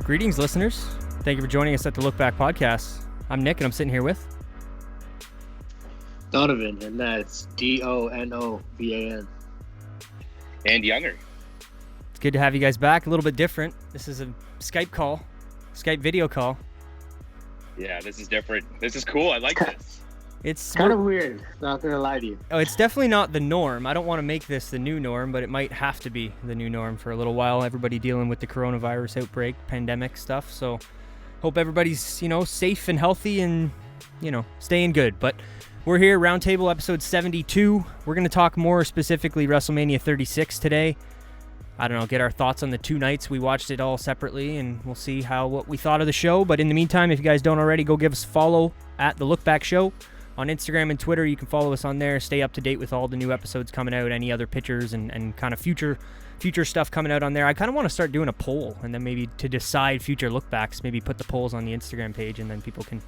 Greetings, listeners. Thank you for joining us at the LookBack Podcast. I'm Nick, and I'm sitting here with Donovan, and that's Donovan. And Younger. It's good to have you guys back. A little bit different. This is a Skype video call. Yeah, this is different. This is cool. I like this. It's kind of weird, not gonna lie to you. Oh, it's definitely not the norm. I don't want to make this the new norm, but it might have to be the new norm for a little while. Everybody dealing with the coronavirus outbreak, pandemic stuff. So hope everybody's, safe and healthy and, staying good. But we're here, Roundtable episode 72. We're going to talk more specifically WrestleMania 36 today. I don't know, get our thoughts on the two nights. We watched it all separately, and we'll see what we thought of the show. But in the meantime, if you guys don't already, go give us a follow at the LookBack Show. On Instagram and Twitter, you can follow us on there. Stay up to date with all the new episodes coming out, any other pictures and kind of future stuff coming out on there. I kind of want to start doing a poll, and then maybe to decide future lookbacks, maybe put the polls on the Instagram page, and then people can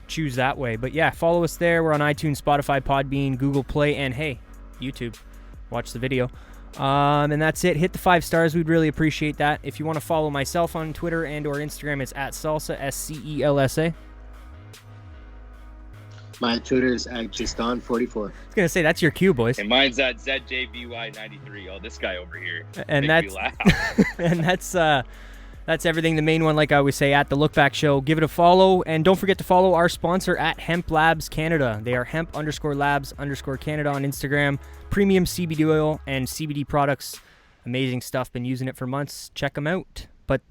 choose that way. But yeah, follow us there. We're on iTunes, Spotify, Podbean, Google Play, and hey, YouTube. Watch the video. And that's it. Hit the 5 stars. We'd really appreciate that. If you want to follow myself on Twitter and or Instagram, it's at Salsa, SCELSA. My Twitter is at JustOn44. I was going to say, that's your cue, boys. And mine's at ZJBY93. Oh, this guy over here. And that's and that's everything. The main one, like I always say, at the LookBack Show. Give it a follow. And don't forget to follow our sponsor at Hemp Labs Canada. They are hemp_labs_Canada on Instagram. Premium CBD oil and CBD products. Amazing stuff. Been using it for months. Check them out. But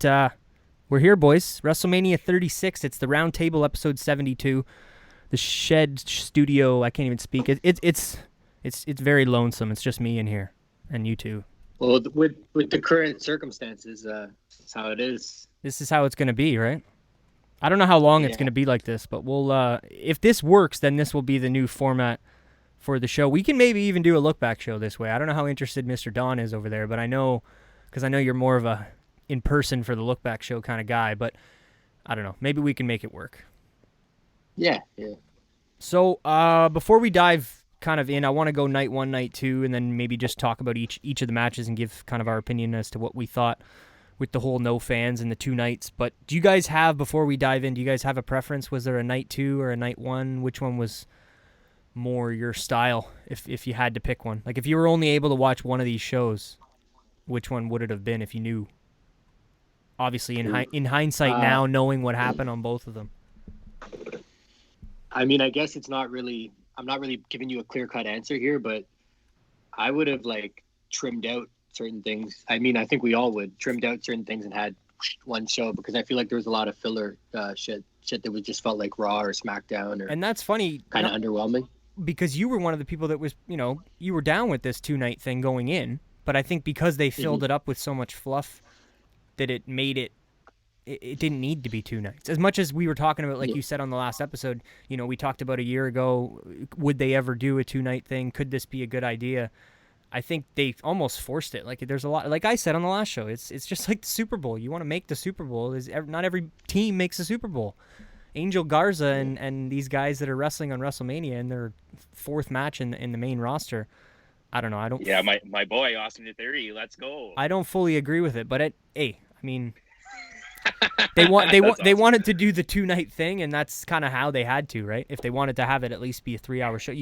we're here, boys. WrestleMania 36. It's the Roundtable episode 72. The Shed Studio, I can't even speak. It's very lonesome. It's just me in here and you two. Well, with the current circumstances, that's how it is. This is how it's going to be, right? I don't know how long it's going to be like this, but we'll if this works, then this will be the new format for the show. We can maybe even do a look-back show this way. I don't know how interested Mr. Don is over there, but I know you're more of a in-person for the look-back show kind of guy, but I don't know. Maybe we can make it work. Yeah. So before we dive kind of in, I want to go night 1, night 2, and then maybe just talk about each of the matches and give kind of our opinion as to what we thought with the whole no fans and the 2 nights. But do you guys have, before we dive in, do you guys have a preference? Was there a night 2 or a night 1? Which one was more your style if you had to pick one? Like if you were only able to watch one of these shows, which one would it have been if you knew? Obviously, in hindsight now, knowing what happened on both of them. I mean, I guess I'm not really giving you a clear-cut answer here, but I would have trimmed out certain things. I mean, I think we all would trimmed out certain things and had one show, because I feel like there was a lot of filler shit that was just felt like Raw or SmackDown, and that's funny, kind of underwhelming. Because you were one of the people that was, you were down with this 2-night thing going in, but I think because they filled it up with so much fluff that it made it didn't need to be 2 nights. As much as we were talking about, like you said on the last episode, we talked about a year ago, would they ever do a 2-night thing? Could this be a good idea? I think they almost forced it. Like there's a lot, like I said on the last show, it's just like the Super Bowl. You want to make the Super Bowl. Not every team makes a Super Bowl. Angel Garza and these guys that are wrestling on WrestleMania in their 4th match in the main roster. I don't know. Yeah, my boy, Austin Theory, let's go. I don't fully agree with it, but they wanted to do the 2-night thing, and that's kind of how they had to, right? If they wanted to have it at least be a 3-hour show.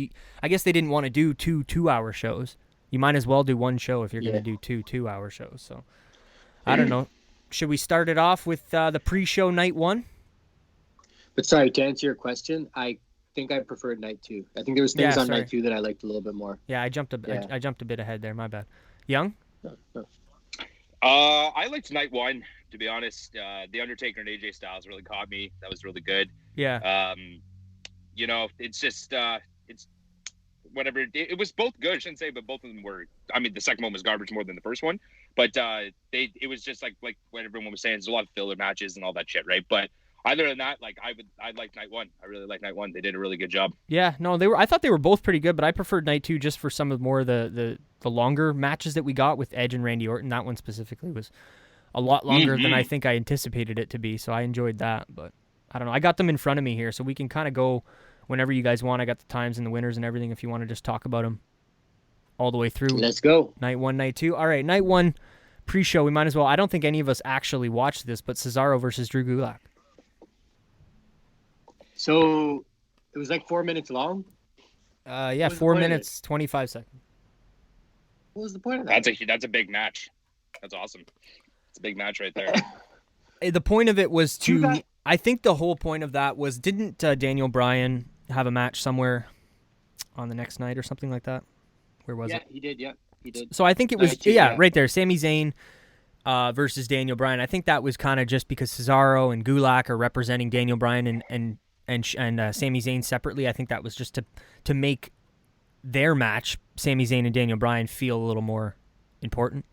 I guess they didn't want to do 2 2-hour shows. You might as well do one show if you're going to do 2 2-hour shows. So, I don't know. Should we start it off with the pre-show night 1? But sorry, to answer your question, I think I preferred night 2. I think there was things on night 2 that I liked a little bit more. Yeah, I jumped a bit ahead there. My bad. Young? No. I liked night 1. To be honest, the Undertaker and AJ Styles really caught me. That was really good. Yeah. It's just it's whatever. It was both good. I shouldn't say, but both of them were. I mean, the second one was garbage more than the first one. But it was just like what everyone was saying. There's a lot of filler matches and all that shit, right? But other than that, I like night 1. I really like night 1. They did a really good job. Yeah. No, I thought they were both pretty good, but I preferred night 2 just for some of the longer matches that we got with Edge and Randy Orton. That one specifically was a lot longer than I think I anticipated it to be, so I enjoyed that. But I don't know. I got them in front of me here, so we can kind of go whenever you guys want. I got the times and the winners and everything if you want to just talk about them all the way through. Let's go. Night 1, night 2. All right, night 1, pre-show, we might as well. I don't think any of us actually watched this, but Cesaro versus Drew Gulak. So it was like 4 minutes long. Yeah, 4 minutes 25 seconds. What was the point of that? That's a big match. That's awesome. It's a big match right there. The point of it was to. I think the whole point of that was, didn't Daniel Bryan have a match somewhere on the next night or something like that? Where was it? Yeah, he did. Yeah, he did. So I think it was right there. Sami Zayn versus Daniel Bryan. I think that was kind of just because Cesaro and Gulak are representing Daniel Bryan and Sami Zayn separately. I think that was just to make their match, Sami Zayn and Daniel Bryan, feel a little more important,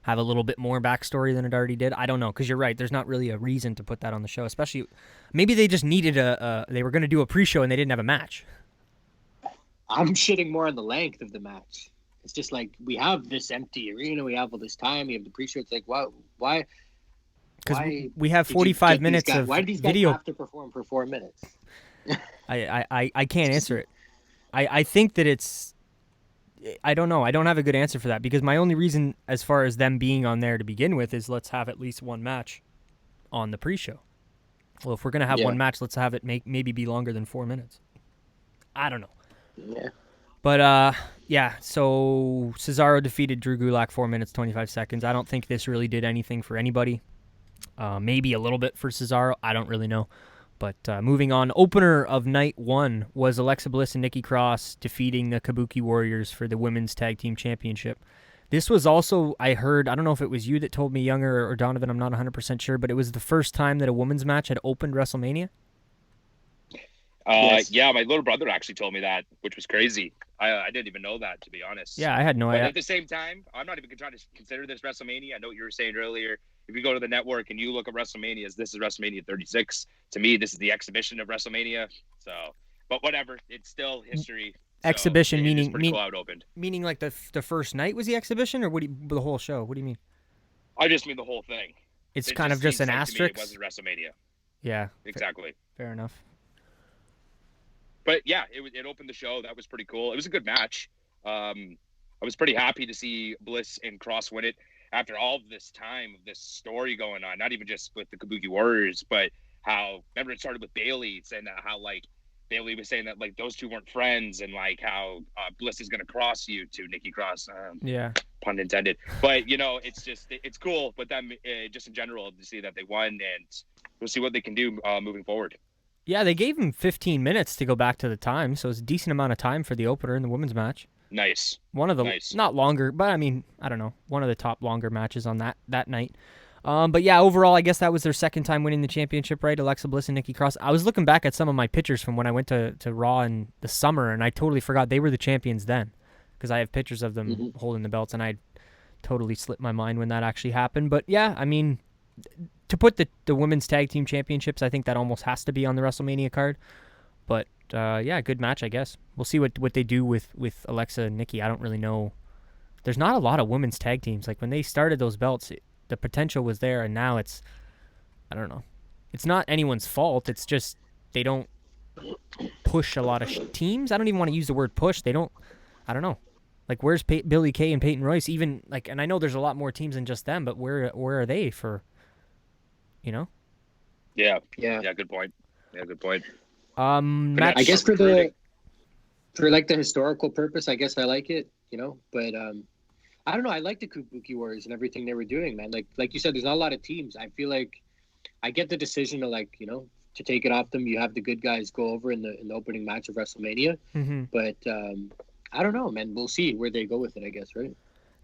have a little bit more backstory than it already did. I don't know, because you're right. There's not really a reason to put that on the show, especially maybe they just needed they were going to do a pre-show and they didn't have a match. I'm shitting more on the length of the match. It's just like, we have this empty arena, we have all this time, we have the pre-show. It's like, why? Because we have 45 minutes of why do these guys video. have to perform for 4 minutes? I can't answer it. I think that it's, I don't know. I don't have a good answer for that, because my only reason as far as them being on there to begin with is let's have at least one match on the pre-show. Well, if we're going to have one match, let's have it maybe be longer than 4 minutes. I don't know. Yeah. But, so Cesaro defeated Drew Gulak 4 minutes, 25 seconds. I don't think this really did anything for anybody. Maybe a little bit for Cesaro. I don't really know. But moving on, opener of night one was Alexa Bliss and Nikki Cross defeating the Kabuki Warriors for the Women's Tag Team Championship. This was also, I heard, I don't know if it was you that told me, Younger or Donovan, I'm not 100% sure, but it was the first time that a women's match had opened WrestleMania. Yes. Yeah, my little brother actually told me that, which was crazy. I didn't even know that, to be honest. Yeah, I had no But idea. at the same time, I'm not even trying to consider this WrestleMania. I know what you were saying earlier. If you go to the network and you look at WrestleManias, this is WrestleMania 36. To me, this is the exhibition of WrestleMania. So, but whatever, it's still history. Exhibition meaning pretty cool how it opened. Meaning like the first night was the exhibition, or the whole show? What do you mean? I just mean the whole thing. It's kind of just an seems like to me asterisk. It wasn't WrestleMania. Yeah, Exactly. fair enough. But yeah, it opened the show. That was pretty cool. It was a good match. I was pretty happy to see Bliss and Cross win it after all of this time of this story going on. Not even just with the Kabuki Warriors, but how, remember, it started with Bayley saying that how like Bayley was saying that like those two weren't friends, and like how Bliss is gonna cross you to Nikki Cross. Yeah, pun intended. But it's cool. But then just in general to see that they won, and we'll see what they can do moving forward. Yeah, they gave him 15 minutes to go back to the time, so it's a decent amount of time for the opener in the women's match. Nice. One of the not longer, but I mean, I don't know, one of the top longer matches on that night. But yeah, overall, I guess that was their second time winning the championship, right? Alexa Bliss and Nikki Cross. I was looking back at some of my pictures from when I went to Raw in the summer, and I totally forgot they were the champions then, because I have pictures of them holding the belts, and I totally slipped my mind when that actually happened. But yeah, I mean, to put the women's tag team championships, I think that almost has to be on the WrestleMania card. But yeah, good match, I guess. We'll see what they do with Alexa and Nikki. I don't really know. There's not a lot of women's tag teams. Like when they started those belts, the potential was there, and now it's, I don't know. It's not anyone's fault. It's just they don't push a lot of teams. I don't even want to use the word push. They don't, I don't know. Like where's Billie Kay and Peyton Royce? Even like, and I know there's a lot more teams than just them, but where are they for, you know? Yeah. Good point. Match, I guess for like the historical purpose, I guess I like it, you know. But I don't know. I like the Kabuki Warriors and everything they were doing, man. Like you said, there's not a lot of teams. I feel like I get the decision to, like, you know, to take it off them. You have the good guys go over in the opening match of WrestleMania. But I don't know, man. We'll see where they go with it, I guess, right?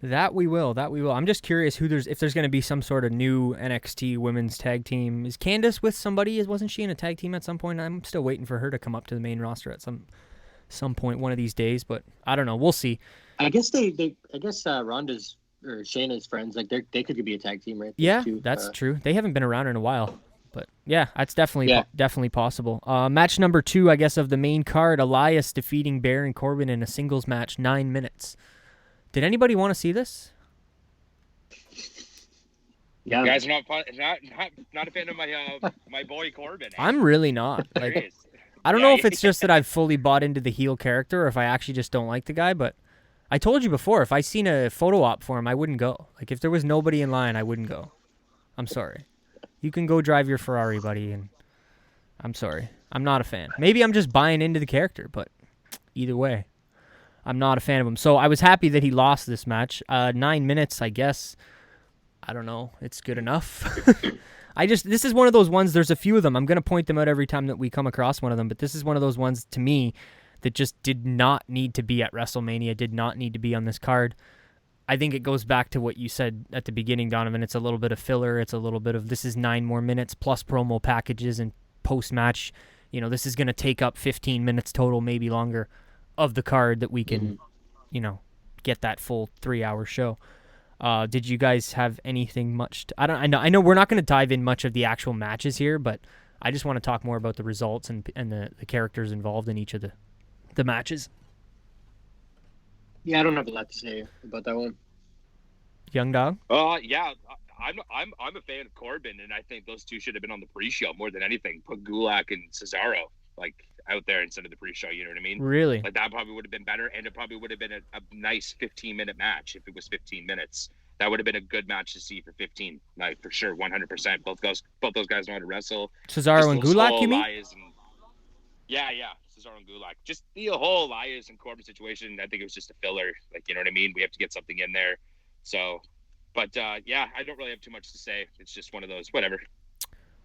That we will. I'm just curious if there's going to be some sort of new NXT women's tag team. Is Candice with somebody? Wasn't she in a tag team at some point? I'm still waiting for her to come up to the main roster at some point one of these days, but I don't know. We'll see. I guess Ronda's or Shayna's friends, like they could be a tag team, right? Yeah, that's true. They haven't been around in a while, but yeah, that's definitely possible. Match number 2, I guess, of the main card: Elias defeating Baron Corbin in a singles match, 9 minutes. Did anybody want to see this? Yeah, you guys are not a fan of my boy Corbin. I'm really not. Like, I don't know if it's just that I've fully bought into the heel character, or if I actually just don't like the guy. But I told you before, if I seen a photo op for him, I wouldn't go. Like, if there was nobody in line, I wouldn't go. I'm sorry. You can go drive your Ferrari, buddy, and I'm sorry. I'm not a fan. Maybe I'm just buying into the character, but either way, I'm not a fan of him. So I was happy that he lost this match. 9 minutes, I guess. I don't know. It's good enough. This is one of those ones, there's a few of them. I'm going to point them out every time that we come across one of them, but this is one of those ones, to me, that just did not need to be at WrestleMania, did not need to be on this card. I think it goes back to what you said at the beginning, Donovan. It's a little bit of filler. It's a little bit of, this is 9 more minutes plus promo packages and post-match. This is going to take up 15 minutes total, maybe longer, of the card that we can, get that full 3-hour show. Did you guys have anything much? I know we're not going to dive in much of the actual matches here, but I just want to talk more about the results and the characters involved in each of the matches. Yeah, I don't have a lot to say about that one. Young Dog? Yeah, I'm a fan of Corbin, and I think those two should have been on the pre-show more than anything. Put Gulak and Cesaro out there instead of the pre-show. You know what I mean? Really? Like, that probably would have been better, and it probably would have been a nice 15-minute match if it was 15 minutes. That would have been a good match to see for 15, like, for sure, 100%. Both those guys know how to wrestle. Cesaro and Gulak, you mean? Yeah, Cesaro and Gulak. Just the whole Elias and Corbin situation, I think it was just a filler. Like, you know what I mean? We have to get something in there. So, but yeah, I don't really have too much to say. It's just one of those, whatever.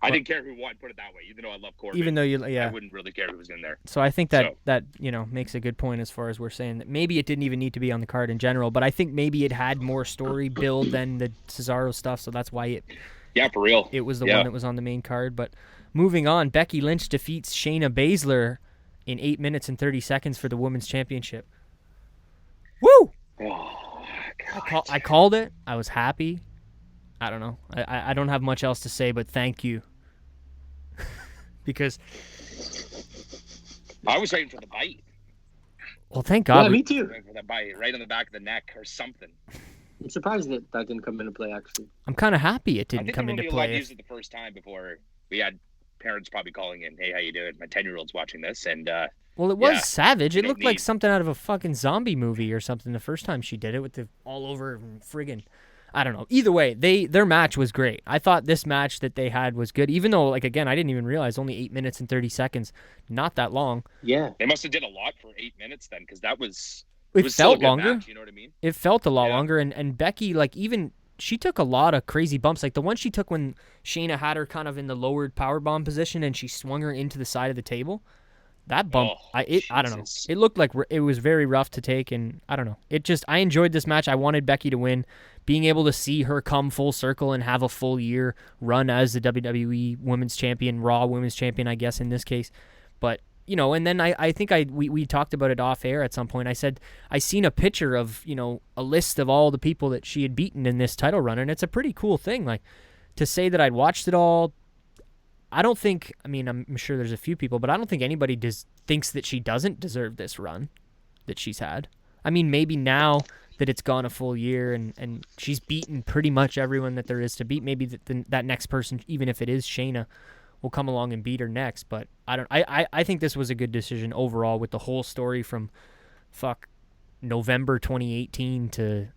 I didn't care who won, put it that way. Even though I love Corbin, even though I wouldn't really care who was in there. So I think that makes a good point as far as we're saying that maybe it didn't even need to be on the card in general, but I think maybe it had more story build than the Cesaro stuff, so that's why it. Yeah, for real. It was the one that was on the main card. But moving on, Becky Lynch defeats Shayna Baszler in 8 minutes and 30 seconds for the Women's Championship. Woo! Oh, God. I called it. I was happy. I don't know. I don't have much else to say, but thank you. Because I was waiting for the bite. Well, thank God. Yeah, me too. Waiting for that bite right on the back of the neck or something. I'm surprised that didn't come into play, actually. I'm kind of happy it didn't come into play. I used it the first time before we had parents probably calling in, "Hey, how you doing? My 10-year-old's watching this." And well, it was savage. It looked like something out of a fucking zombie movie or something the first time she did it with the all over friggin'. I don't know. Either way, their match was great. I thought this match that they had was good, even though, like, again, I didn't even realize only 8 minutes and 30 seconds, not that long. Yeah, they must have did a lot for 8 minutes then, because that was. It felt longer. Match, you know what I mean? It felt a lot longer, and Becky, like, even she took a lot of crazy bumps, like the one she took when Shayna had her kind of in the lowered powerbomb position and she swung her into the side of the table. That bump, I don't know. It looked like it was very rough to take, and I don't know. I enjoyed this match. I wanted Becky to win. Being able to see her come full circle and have a full year run as the WWE Women's Champion, Raw Women's Champion, I guess in this case. But, and then I think we talked about it off air at some point. I said I seen a picture of, a list of all the people that she had beaten in this title run, and it's a pretty cool thing. Like, to say that I'd watched it all, I don't think, I'm sure there's a few people, but I don't think anybody thinks that she doesn't deserve this run that she's had. Maybe now that it's gone a full year and she's beaten pretty much everyone that there is to beat, maybe that next person, even if it is Shayna, will come along and beat her next. But I think this was a good decision overall with the whole story from November 2018 to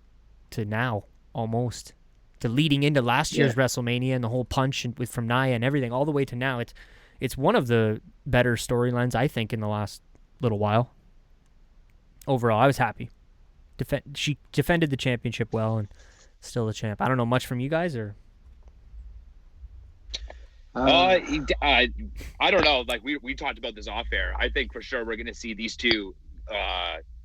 now almost. To leading into last year's WrestleMania and the whole punch from Nia and everything, all the way to now. It's one of the better storylines, I think, in the last little while. Overall, I was happy. She defended the championship well and still the champ. I don't know much from you guys, or? I don't know. Like, we talked about this off air. I think for sure we're going to see these two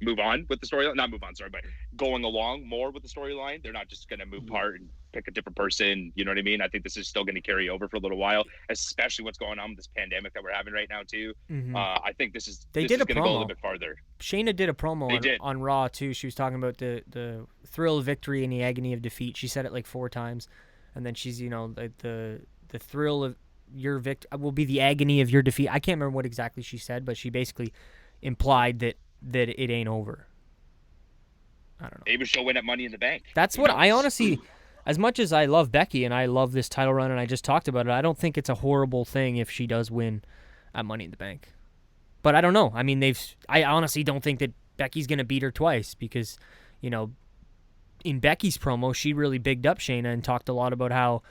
move on with the storyline. Not move on, sorry, but going along more with the storyline. They're not just going to move apart and pick a different person. You know what I mean? I think this is still going to carry over for a little while, especially what's going on with this pandemic that we're having right now too. Mm-hmm. I think this is going to go a little bit farther. Shayna did a promo on Raw too. She was talking about the thrill of victory and the agony of defeat. She said it like 4 times, and then she's the thrill of your victory will be the agony of your defeat. I can't remember what exactly she said, but she basically implied that it ain't over. I don't know. Maybe she'll win at Money in the Bank. That's what I honestly, as much as I love Becky and I love this title run and I just talked about it, I don't think it's a horrible thing if she does win at Money in the Bank. But I don't know. I honestly don't think that Becky's going to beat her twice because, you know, in Becky's promo, she really bigged up Shayna and talked a lot about how,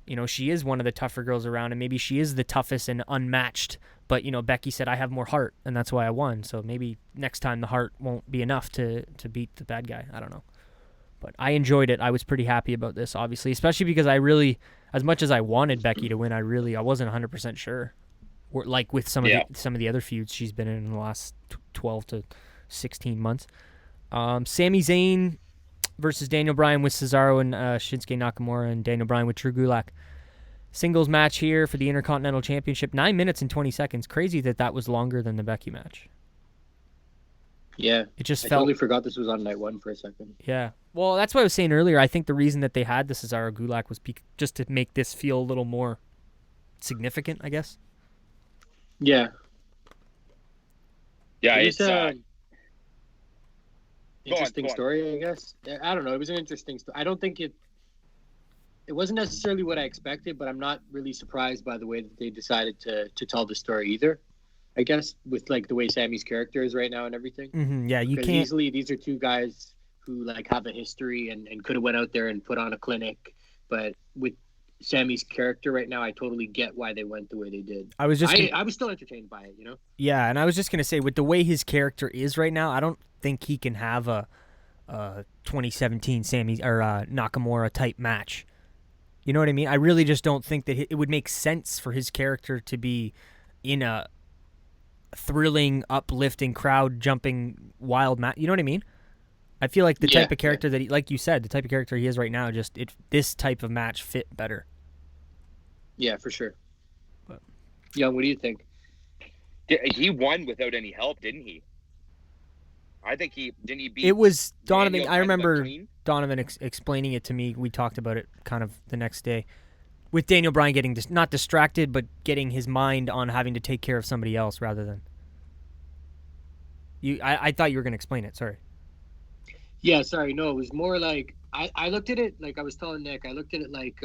you know, she is one of the tougher girls around and maybe she is the toughest and unmatched. But, you know, Becky said, I have more heart and that's why I won. So maybe next time the heart won't be enough to beat the bad guy. I don't know. But I enjoyed it. I was pretty happy about this, obviously, especially because I really, as much as I wanted Becky to win, I wasn't 100% sure. Or like with some of the other feuds she's been in the last 12 to 16 months. Sami Zayn versus Daniel Bryan with Cesaro and Shinsuke Nakamura, and Daniel Bryan with Drew Gulak. Singles match here for the Intercontinental Championship. 9 minutes and 20 seconds. Crazy that was longer than the Becky match. Yeah. It just I felt... totally forgot this was on night one for a second. Yeah. Well, that's what I was saying earlier. I think the reason that they had the Cesaro Gulak was just to make this feel a little more significant, I guess. Yeah. Yeah, it's interesting story, I guess. I don't know. It was an interesting story. I don't think it wasn't necessarily what I expected, but I'm not really surprised by the way that they decided to tell the story either. I guess with like the way Sammy's character is right now and everything. Mm-hmm. Yeah, you can't easily. These are two guys who like have a history and could have went out there and put on a clinic, but with Sammy's character right now, I totally get why they went the way they did. I was still entertained by it, you know? Yeah, and I was just gonna say, with the way his character is right now, I don't think he can have a 2017 Sammy or Nakamura type match. You know what I mean? I really just don't think that it would make sense for his character to be in a thrilling, uplifting, crowd jumping, wild match. You know what I mean? I feel like the type of character that he, like you said, the type of character he is right now, this type of match fit better. Yeah, for sure. But Young, what do you think? He won without any help, didn't he? I think he beat. It was Donovan. I remember Donovan explaining it to me. We talked about it kind of the next day, with Daniel Bryan getting not distracted, but getting his mind on having to take care of somebody else rather than you. I thought you were going to explain it. Sorry. Yeah, sorry. No, it was more like I looked at it like I was telling Nick. I looked at it like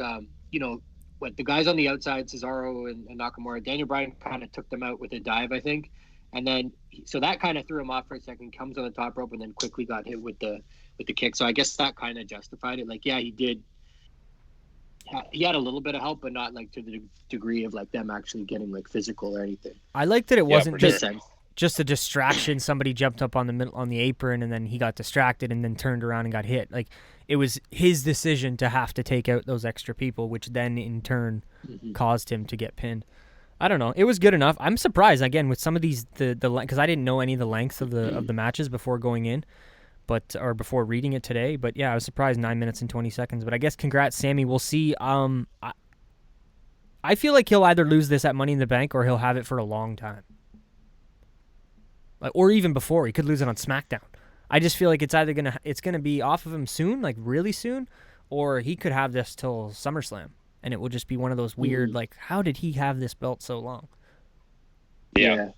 you know, what the guys on the outside, Cesaro and Nakamura. Daniel Bryan kind of took them out with a dive, I think. And then, so that kind of threw him off for a second. Comes on the top rope and then quickly got hit with the kick. So I guess that kind of justified it. Like, yeah, he did. He had a little bit of help, but not like to the degree of like them actually getting like physical or anything. I like that it wasn't just a distraction. Somebody jumped up on the apron and then he got distracted and then turned around and got hit. Like, it was his decision to have to take out those extra people, which then in turn caused him to get pinned. I don't know. It was good enough. I'm surprised again with some of these because I didn't know any of the lengths of the matches before going in, or before reading it today. But yeah, I was surprised 9 minutes and 20 seconds. But I guess congrats, Sammy. We'll see. I feel like he'll either lose this at Money in the Bank or he'll have it for a long time. Or even before, he could lose it on SmackDown. I just feel like it's either gonna be off of him soon, like really soon, or he could have this till SummerSlam. And it will just be one of those weird, like, how did he have this belt so long? Yeah.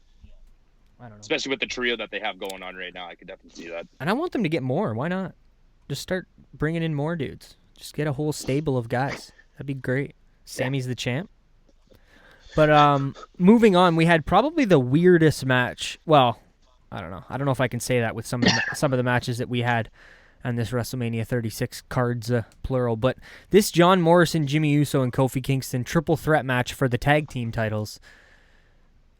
I don't know. Especially with the trio that they have going on right now, I could definitely see that. And I want them to get more. Why not? Just start bringing in more dudes. Just get a whole stable of guys. That'd be great. Sammy's the champ. But moving on, we had probably the weirdest match. Well, I don't know. I don't know if I can say that with some of the matches that we had on this WrestleMania 36 cards, plural. But this John Morrison, Jimmy Uso, and Kofi Kingston triple threat match for the tag team titles.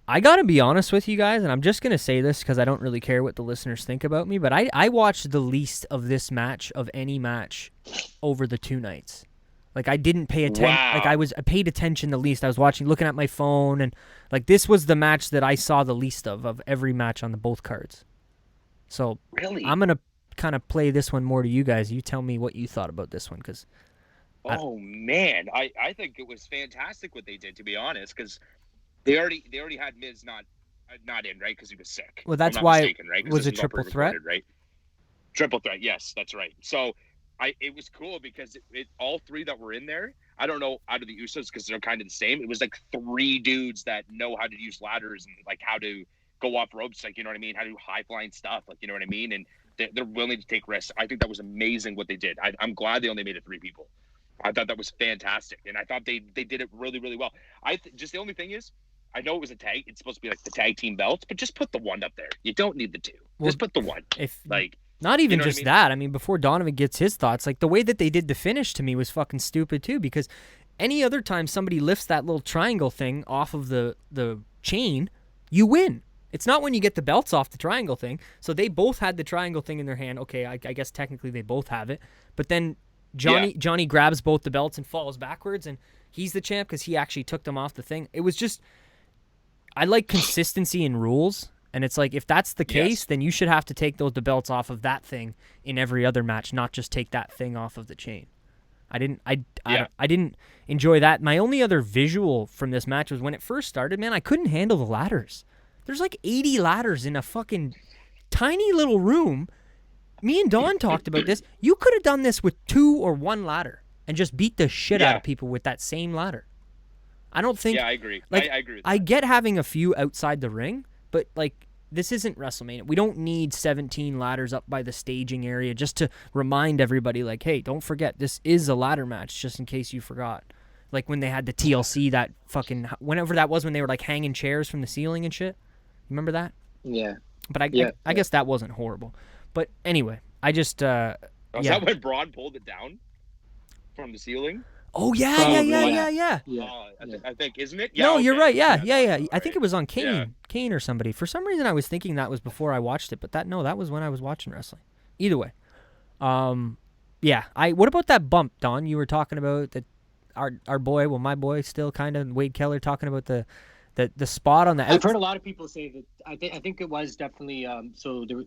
I got to be honest with you guys, and I'm just going to say this because I don't really care what the listeners think about me, but I watched the least of this match of any match over the 2 nights. Like, I didn't pay attention. Wow. Like, I paid attention the least. I was looking at my phone, and like this was the match that I saw the least of every match on both cards. So really, I'm gonna kind of play this one more to you guys. You tell me what you thought about this one, because man, I think it was fantastic what they did, to be honest, because they already had Miz not in, right, because he was sick. Well, that's why it was a triple threat, right? Triple threat, yes, that's right. So it was cool because it all 3 that were in there, I don't know out of the Usos because they're kind of the same. It was like 3 dudes that know how to use ladders and like how to go off ropes, like, you know what I mean, how to do high flying stuff, like, you know what I mean, and they're willing to take risks. I think that was amazing what they did. I'm glad they only made it 3 people. I thought that was fantastic, and I thought they did it really, really well. Just the only thing is, I know it was a tag. It's supposed to be like the tag team belts, but just put the one up there. You don't need the two. Well, just put the one. Not even know what I just mean? that. I mean, before Donovan gets his thoughts, like the way that they did the finish to me was fucking stupid too. Because any other time somebody lifts that little triangle thing off of the chain, you win. It's not when you get the belts off the triangle thing. So they both had the triangle thing in their hand. Okay, I guess technically they both have it. But then Johnny grabs both the belts and falls backwards, and he's the champ because he actually took them off the thing. It was just, I like consistency in rules. And it's like, if that's the case, then you should have to take the belts off of that thing in every other match, not just take that thing off of the chain. I didn't enjoy that. My only other visual from this match was when it first started, man, I couldn't handle the ladders. There's like 80 ladders in a fucking tiny little room. Me and Don talked about this. You could have done this with 2 or 1 ladder and just beat the shit out of people with that same ladder. I don't think... Yeah, I agree. Like, I agree with that. I get having a few outside the ring, but, like, this isn't WrestleMania. We don't need 17 ladders up by the staging area just to remind everybody, like, hey, don't forget, this is a ladder match, just in case you forgot. Like when they had the TLC, that fucking... Whenever that was when they were, like, hanging chairs from the ceiling and shit. Remember that? Yeah. But I guess that wasn't horrible. But anyway, I just... Was that when Braun pulled it down from the ceiling? Oh, yeah. I think, isn't it? Yeah, No, you're right. Yeah. Right. I think it was on Kane. Yeah. Kane or somebody. For some reason, I was thinking that was before I watched it, but that was when I was watching wrestling. Either way. Yeah. What about that bump, Don? You were talking about that our boy, well, my boy still kind of, Wade Keller, talking about the spot on the I've heard a lot of people say that. I think it was definitely so there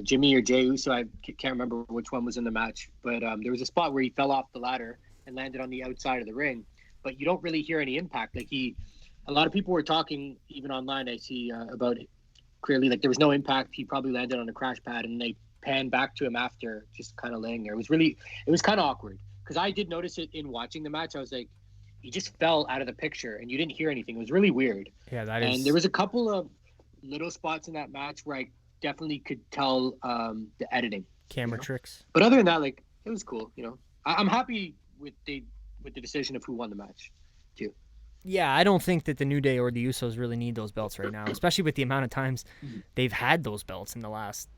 Jimmy or Jey Uso, I can't remember which one was in the match, but there was a spot where he fell off the ladder and landed on the outside of the ring, but you don't really hear any impact. Like a lot of people were talking even online, I see about it clearly, like there was no impact. He probably landed on a crash pad, and they panned back to him after, just kind of laying there. It was kind of awkward because I did notice it in watching the match. I was like, he just fell out of the picture and you didn't hear anything. It was really weird. Yeah, And there was a couple of little spots in that match where I definitely could tell the editing, camera tricks. But other than that, like, it was cool. I'm happy with the decision of who won the match too. Yeah, I don't think that the New Day or the Usos really need those belts right now, especially with the amount of times they've had those belts in the last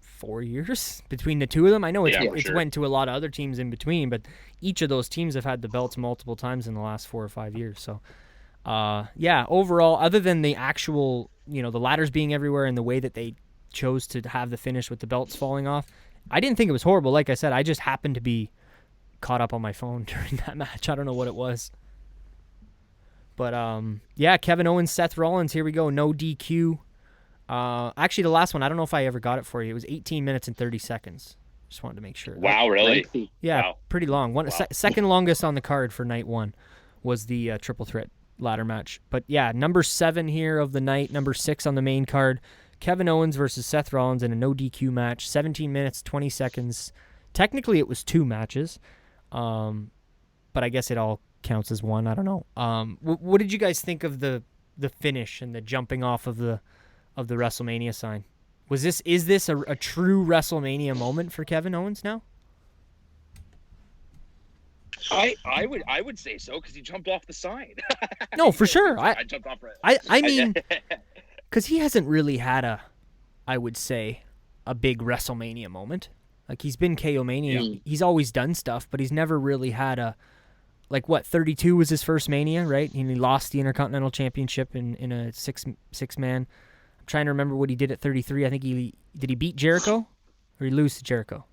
4 years between the two of them. I know it's went to a lot of other teams in between, but each of those teams have had the belts multiple times in the last 4 or 5 years. So, overall, other than the actual, the ladders being everywhere and the way that they chose to have the finish with the belts falling off, I didn't think it was horrible. Like I said, I just happened to be caught up on my phone during that match. I don't know what it was. But, Kevin Owens, Seth Rollins, here we go. No DQ. Actually, the last one, I don't know if I ever got it for you. It was 18 minutes and 30 seconds. Just wanted to make sure. Wow, really? Yeah, wow. Pretty long. Second longest on the card for night 1 was the triple threat ladder match. But, number 7 here of the night, number 6 on the main card. Kevin Owens versus Seth Rollins in a no DQ match. 17 minutes, 20 seconds. Technically, it was 2 matches. But I guess it all counts as one. I don't know. What did you guys think of the finish and the jumping off of the WrestleMania sign? Is this a true WrestleMania moment for Kevin Owens now? I would say so, because he jumped off the sign. No, for sure. I jumped off. Right. I mean, because he hasn't really had I would say, a big WrestleMania moment. Like, he's been KO Mania. Yeah. He's always done stuff, but he's never really had 32 was his first Mania, right? And he lost the Intercontinental Championship in a six-man. I'm trying to remember what he did at 33. I think did he beat Jericho? Or he lose to Jericho?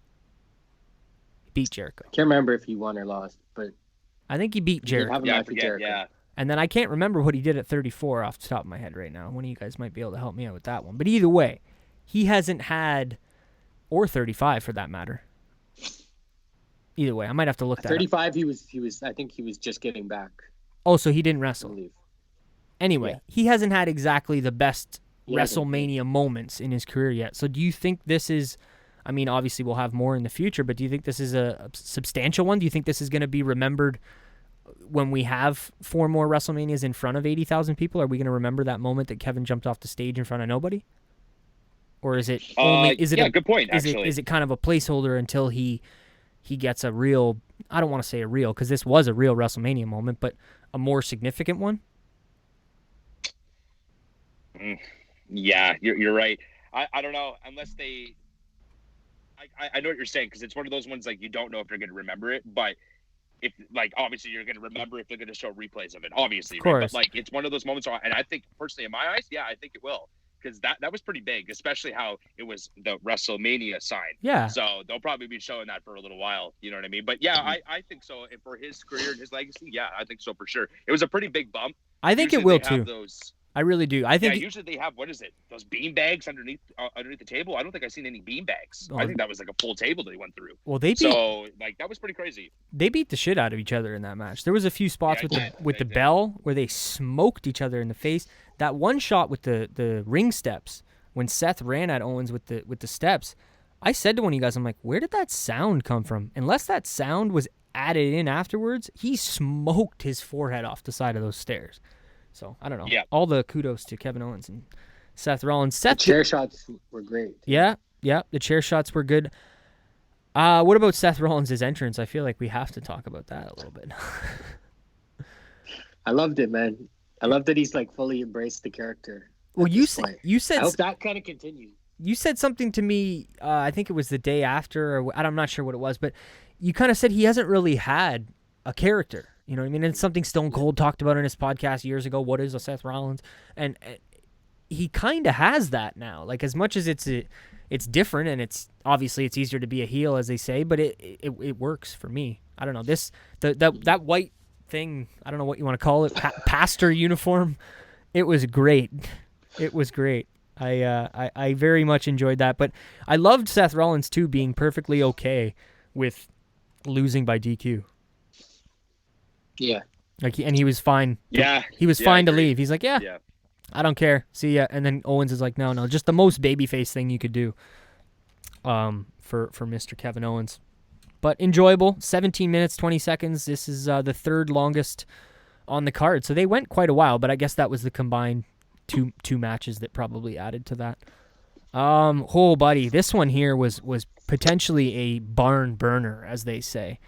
He beat Jericho. I can't remember if he won or lost, but I think he beat Jericho. Yeah, I forget, Jericho. Yeah. And then I can't remember what he did at 34 off the top of my head right now. One of you guys might be able to help me out with that one. But either way, he hasn't had, or 35 for that matter. Either way, I might have to look that 35, up. he was. I think he was just getting back. Oh, so he didn't wrestle. Anyway, He hasn't had exactly the best WrestleMania moments in his career yet. So do you think this is, I mean, obviously we'll have more in the future, but do you think this is a substantial one? Do you think this is going to be remembered when we have 4 more WrestleManias in front of 80,000 people? Are we going to remember that moment that Kevin jumped off the stage in front of nobody? Or is it only, good point, actually. Is it kind of a placeholder until he gets a real, I don't want to say a real, because this was a real WrestleMania moment, but a more significant one? Yeah, you're right. I don't know unless they. I know what you're saying because it's one of those ones like you don't know if they're going to remember it, but if like obviously you're going to remember if they're going to show replays of it, obviously, Of right? course. But like it's one of those moments, and I think personally in my eyes, yeah, I think it will because that was pretty big, especially how it was the WrestleMania sign. Yeah. So they'll probably be showing that for a little while. You know what I mean? But yeah, I think so. And for his career and his legacy, yeah, I think so for sure. It was a pretty big bump. I think Usually it will they have too. those. I really do. I think Usually they have what is it? Those bean bags underneath the table. I don't think I've seen any bean bags. Oh, I think that was like a full table that he went through. well, they beat that was pretty crazy. they beat the shit out of each other in that match. There was a few spots with the bell where they smoked each other in the face. That one shot with the ring steps when Seth ran at Owens with the steps. I said to one of you guys, I'm like, where did that sound come from? Unless that sound was added in afterwards, he smoked his forehead off the side of those stairs. So, I don't know. Yeah. All the kudos to Kevin Owens and Seth Rollins. The chair shots were great. Yeah. The chair shots were good. What about Seth Rollins' entrance? I feel like we have to talk about that a little bit. I loved it, man. I love that he's like fully embraced the character. Well, you I said hope that kind of continues. You said something to me, I think it was the day after, or I'm not sure what it was, but you kind of said he hasn't really had a character. You know what I mean? It's something Stone Cold talked about in his podcast years ago. What is a Seth Rollins? And he kind of has that now. Like, as much as it's different, and it's obviously it's easier to be a heel, as they say, but it works for me. I don't know. That white thing, I don't know what you want to call it, pastor uniform, it was great. It was great. I very much enjoyed that, but I loved Seth Rollins too being perfectly okay with losing by DQ. Yeah. And he was fine. Yeah. He was fine to leave. He's like, yeah, I don't care. See ya. And then Owens is like, no, just the most babyface thing you could do. For Mr. Kevin Owens, but enjoyable. 17 minutes 20 seconds. This is the third longest on the card, so they went quite a while. But I guess that was the combined two matches that probably added to that. Buddy, this one here was potentially a barn burner, as they say.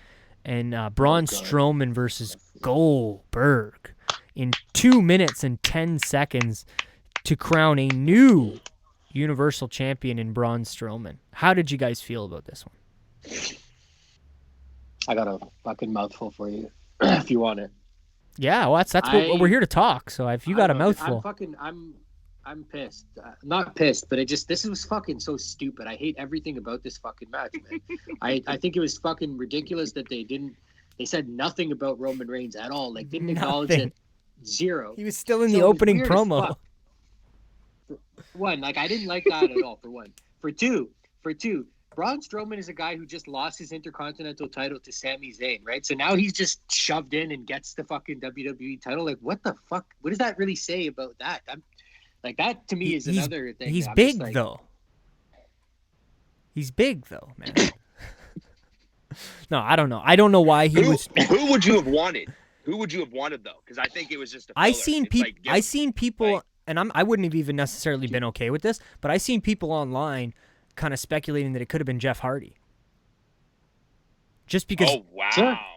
And Braun Strowman versus Goldberg in 2 minutes and 10 seconds to crown a new Universal Champion in Braun Strowman. How did you guys feel about this one? I got a fucking mouthful for you if you want it. Yeah, well, that's what we're here to talk. So if you got a mouthful, I'm pissed. Not pissed, but this was fucking so stupid. I hate everything about this fucking match, man. I think it was fucking ridiculous that they said nothing about Roman Reigns at all. Like, didn't acknowledge it. Zero. He was still in the opening promo. For one, like, I didn't like that at all, for one. For two, Braun Strowman is a guy who just lost his Intercontinental title to Sami Zayn, right? So now he's just shoved in and gets the fucking WWE title. Like, what the fuck? What does that really say about that? Like, that to me is another thing. He's big, though. He's big, though, man. No, I don't know. I don't know why he was. Who would you have wanted? Who would you have wanted, though? Because I think it was just a filler. I seen people, and I wouldn't have even necessarily been okay with this, but I seen people online kind of speculating that it could have been Jeff Hardy. Just because,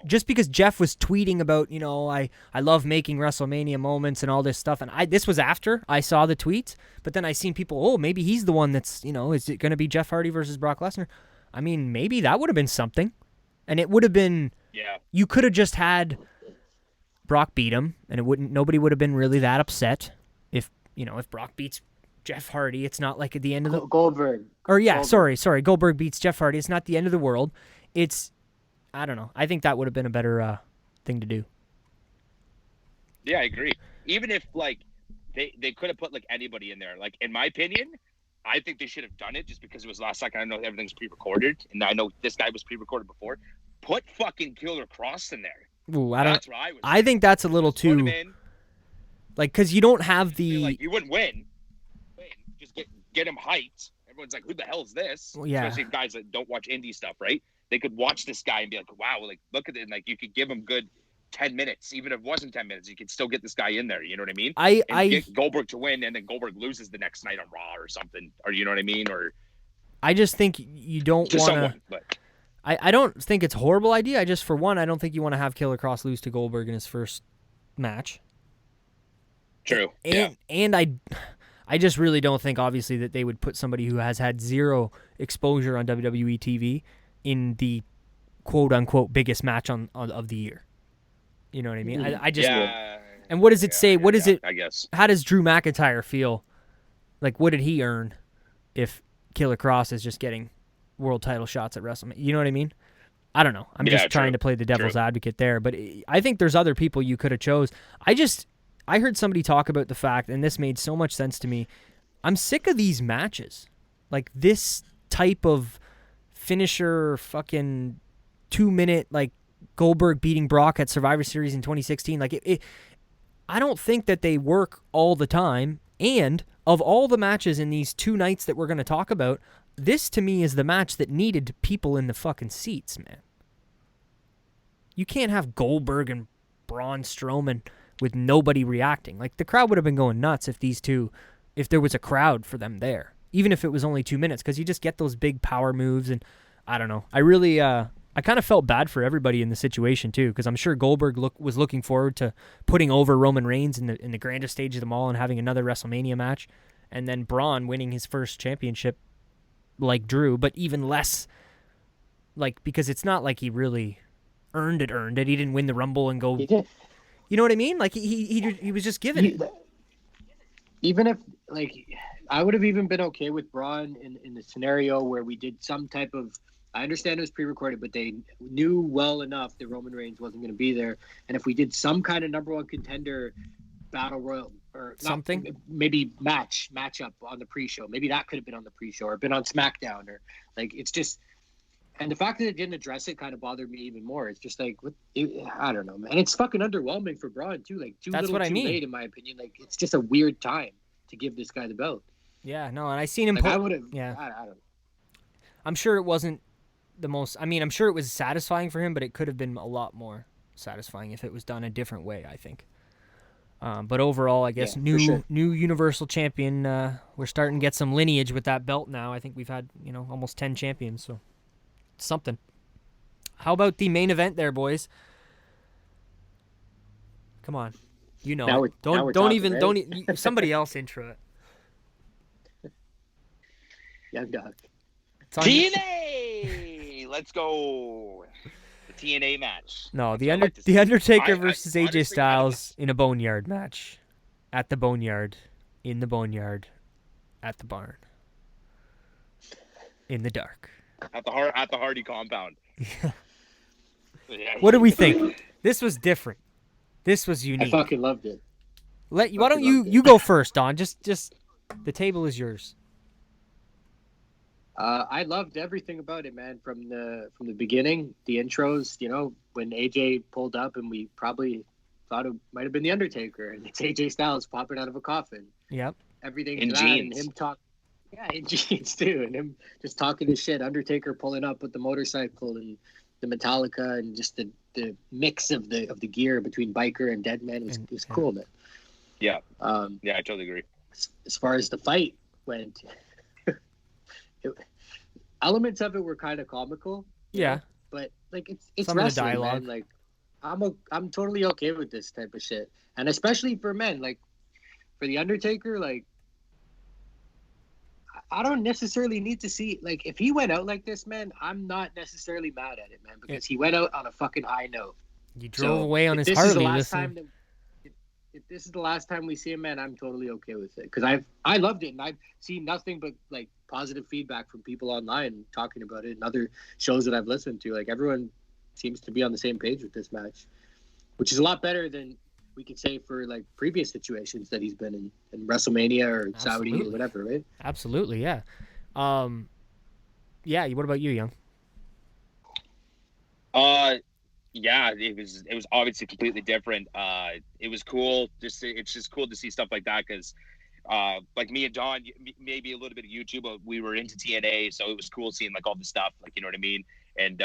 just because Jeff was tweeting about, I love making WrestleMania moments and all this stuff, and this was after I saw the tweets, but then I seen people, maybe he's the one that's, is it going to be Jeff Hardy versus Brock Lesnar? I mean, maybe that would have been something, and it would have been, you could have just had Brock beat him, and nobody would have been really that upset if Brock beats Jeff Hardy. It's not like at the end of the Goldberg. Or sorry, Goldberg beats Jeff Hardy. It's not the end of the world. I don't know. I think that would have been a better thing to do. Yeah, I agree. Even if they could have put anybody in there. Like, in my opinion, I think they should have done it just because it was last second. I know everything's pre-recorded, and I know this guy was pre-recorded before. Put fucking Killer Cross in there. Ooh, I think that's a little too. Because you don't have the. You wouldn't win. Just get him hyped. Everyone's like, "Who the hell is this?" Well, yeah. Especially guys that don't watch indie stuff, right? They could watch this guy and be like, "Wow, look at it!" And you could give him good 10 minutes, even if it wasn't 10 minutes. You could still get this guy in there. You know what I mean? I get Goldberg to win, and then Goldberg loses the next night on Raw or something, or you know what I mean? Or I just think you don't want to. I don't think it's a horrible idea. I just, for one, I don't think you want to have Killer Cross lose to Goldberg in his first match. True. And I just really don't think, obviously, that they would put somebody who has had zero exposure on WWE TV in the quote-unquote biggest match of the year. You know what I mean? I just... Yeah. And what does it say? What is it? I guess. How does Drew McIntyre feel? Like, what did he earn if Killer Cross is just getting world title shots at WrestleMania? You know what I mean? I don't know. I'm just trying to play the devil's advocate there. But I think there's other people you could have chose. I heard somebody talk about the fact, and this made so much sense to me, I'm sick of these matches. Like, this type of finisher fucking 2-minute, like, Goldberg beating Brock at Survivor Series in 2016. Like, I don't think that they work all the time. And of all the matches in these 2 nights that we're going to talk about, this to me is the match that needed people in the fucking seats, man. You can't have Goldberg and Braun Strowman with nobody reacting. Like, the crowd would have been going nuts if there was a crowd for them there, even if it was only 2 minutes, because you just get those big power moves. And I don't know. I really, I kind of felt bad for everybody in the situation too, because I'm sure Goldberg was looking forward to putting over Roman Reigns in the grandest stage of them all and having another WrestleMania match, and then Braun winning his first championship like Drew, but even less, like, because it's not like he really earned it. He didn't win the Rumble and go. You know what I mean? Like, he was just given it. Even if, like, I would have even been okay with Braun in the scenario where we did some type of. I understand it was pre-recorded, but they knew well enough that Roman Reigns wasn't going to be there. And if we did some kind of number one contender battle royal or something, maybe matchup on the pre-show, maybe that could have been on the pre-show or been on SmackDown, or like, it's just, and the fact that it didn't address it kind of bothered me even more. It's just like, I don't know, man. It's fucking underwhelming for Braun too. Like, That's what I mean. Late, in my opinion. Like, it's just a weird time to give this guy the belt. Yeah, no, and I seen him. Like, I would have. Yeah, I don't know. I'm sure it wasn't the most. I mean, I'm sure it was satisfying for him, but it could have been a lot more satisfying if it was done a different way, I think. But overall, I guess new Universal Champion. We're starting to get some lineage with that belt now. I think we've had almost 10 champions, so it's something. How about the main event there, boys? Come on, don't somebody else intro it. Young Dog. TNA! Let's go. The TNA match. No, the Undertaker versus AJ Styles in a boneyard match. At the boneyard. In the boneyard. At the barn. In the dark. At the Hardy compound. Yeah. What do we think? This was different. This was unique. I fucking loved it. Why don't you go first, Don? Just the table is yours. I loved everything about it, man. From the beginning, the intros. When AJ pulled up, and we probably thought it might have been the Undertaker, and it's AJ Styles popping out of a coffin. Yep. Everything in to jeans. That, and him talk. Yeah, in jeans too, and him just talking his shit. Undertaker pulling up with the motorcycle and the Metallica, and just the mix of the gear between biker and dead man was cool, man. Yeah. Yeah, I totally agree. As far as the fight went. Elements of it were kind of comical. Yeah. But like it's some of wrestling, the dialogue. man. Like I'm totally okay with this type of shit. And especially for men, like for the Undertaker, like I don't necessarily need to see, like, if he went out like this, man, I'm not necessarily mad at it, man, because he went out on a fucking high note. He drove away on his Harley. If this is the last time we see him, man, I'm totally okay with it, because I loved it, and I've seen nothing but like positive feedback from people online talking about it and other shows that I've listened to. Like, everyone seems to be on the same page with this match, which is a lot better than we could say for like previous situations that he's been in WrestleMania or Saudi or whatever, right? Absolutely, yeah. Yeah. What about you, Young? Yeah, it was obviously completely different. It was cool. It's just cool to see stuff like that, because like me and Don, maybe a little bit of YouTube, but we were into TNA, so it was cool seeing like all the stuff, like, you know what I mean? And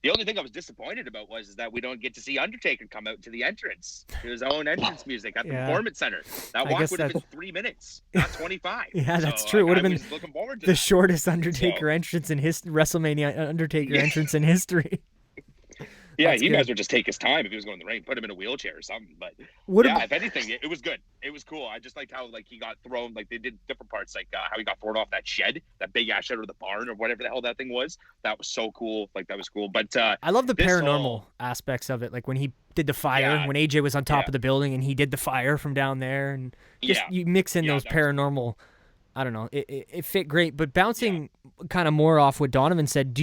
the only thing I was disappointed about was that we don't get to see Undertaker come out to the entrance, to his own entrance music at the Performance Center. That walk would have been 3 minutes, not 25. Yeah, that's true. It would have been looking forward to the shortest Undertaker entrance in WrestleMania Undertaker entrance in history. Yeah, he might good. as well just take his time if he was going to the ring, put him in a wheelchair or something. But if anything, it was good. It was cool. I just liked how he got thrown. Like they did different parts, how he got thrown off that shed, that big ass shed or the barn or whatever the hell that thing was. That was so cool. That was cool. But I love the paranormal aspects of it. Like when he did the fire, when AJ was on top of the building and he did the fire from down there, and just you mix in those paranormal. I don't know. It fit great. But bouncing kind of more off what Donovan said,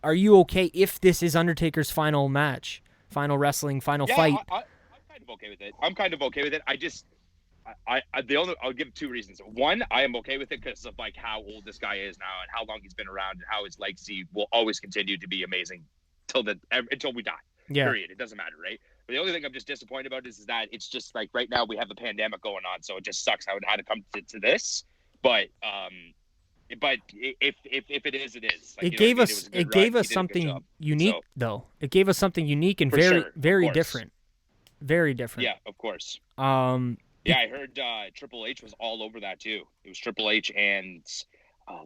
are you okay if this is Undertaker's final match, final wrestling, final fight? I'm kind of okay with it. I'll give 2 reasons. One, I am okay with it because of how old this guy is now and how long he's been around and how his legacy will always continue to be amazing until we die. Yeah. Period. It doesn't matter, right? But the only thing I'm just disappointed about is that it's just right now we have a pandemic going on, so it just sucks how it had to come to this. But if it is, it is. It gave us something unique, though. It gave us something unique and very different. Very different. Yeah, of course. I heard Triple H was all over that too. It was Triple H and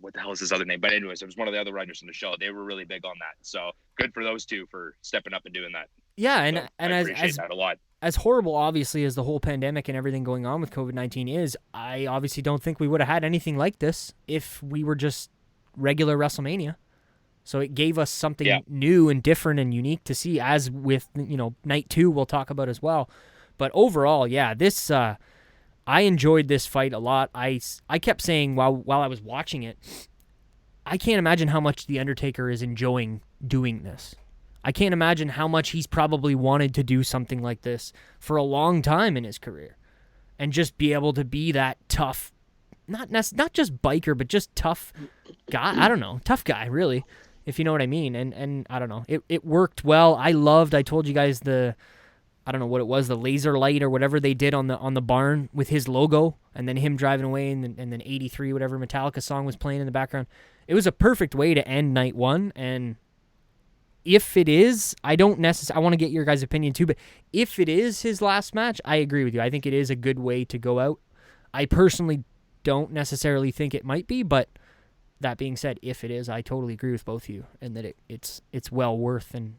what the hell is his other name? But anyways, it was one of the other writers in the show. They were really big on that. So good for those two for stepping up and doing that. Yeah, and I appreciate that a lot. As horrible, obviously, as the whole pandemic and everything going on with COVID-19 is, I obviously don't think we would have had anything like this if we were just regular WrestleMania. So it gave us something new and different and unique to see, as with, night 2 we'll talk about as well. But overall, this I enjoyed this fight a lot. I kept saying while I was watching it, I can't imagine how much The Undertaker is enjoying doing this. I can't imagine how much he's probably wanted to do something like this for a long time in his career and just be able to be that tough, not just biker, but just tough guy. I don't know, tough guy, really, if you know what I mean. And I don't know, it worked well. I told you guys I don't know what it was, the laser light or whatever they did on the barn with his logo and then him driving away and then 83, whatever Metallica song was playing in the background. It was a perfect way to end night 1. And if it is, I want to get your guys' opinion too, but if it is his last match, I agree with you. I think it is a good way to go out. I personally don't necessarily think it might be, but that being said, if it is, I totally agree with both of you and that it's well worth and,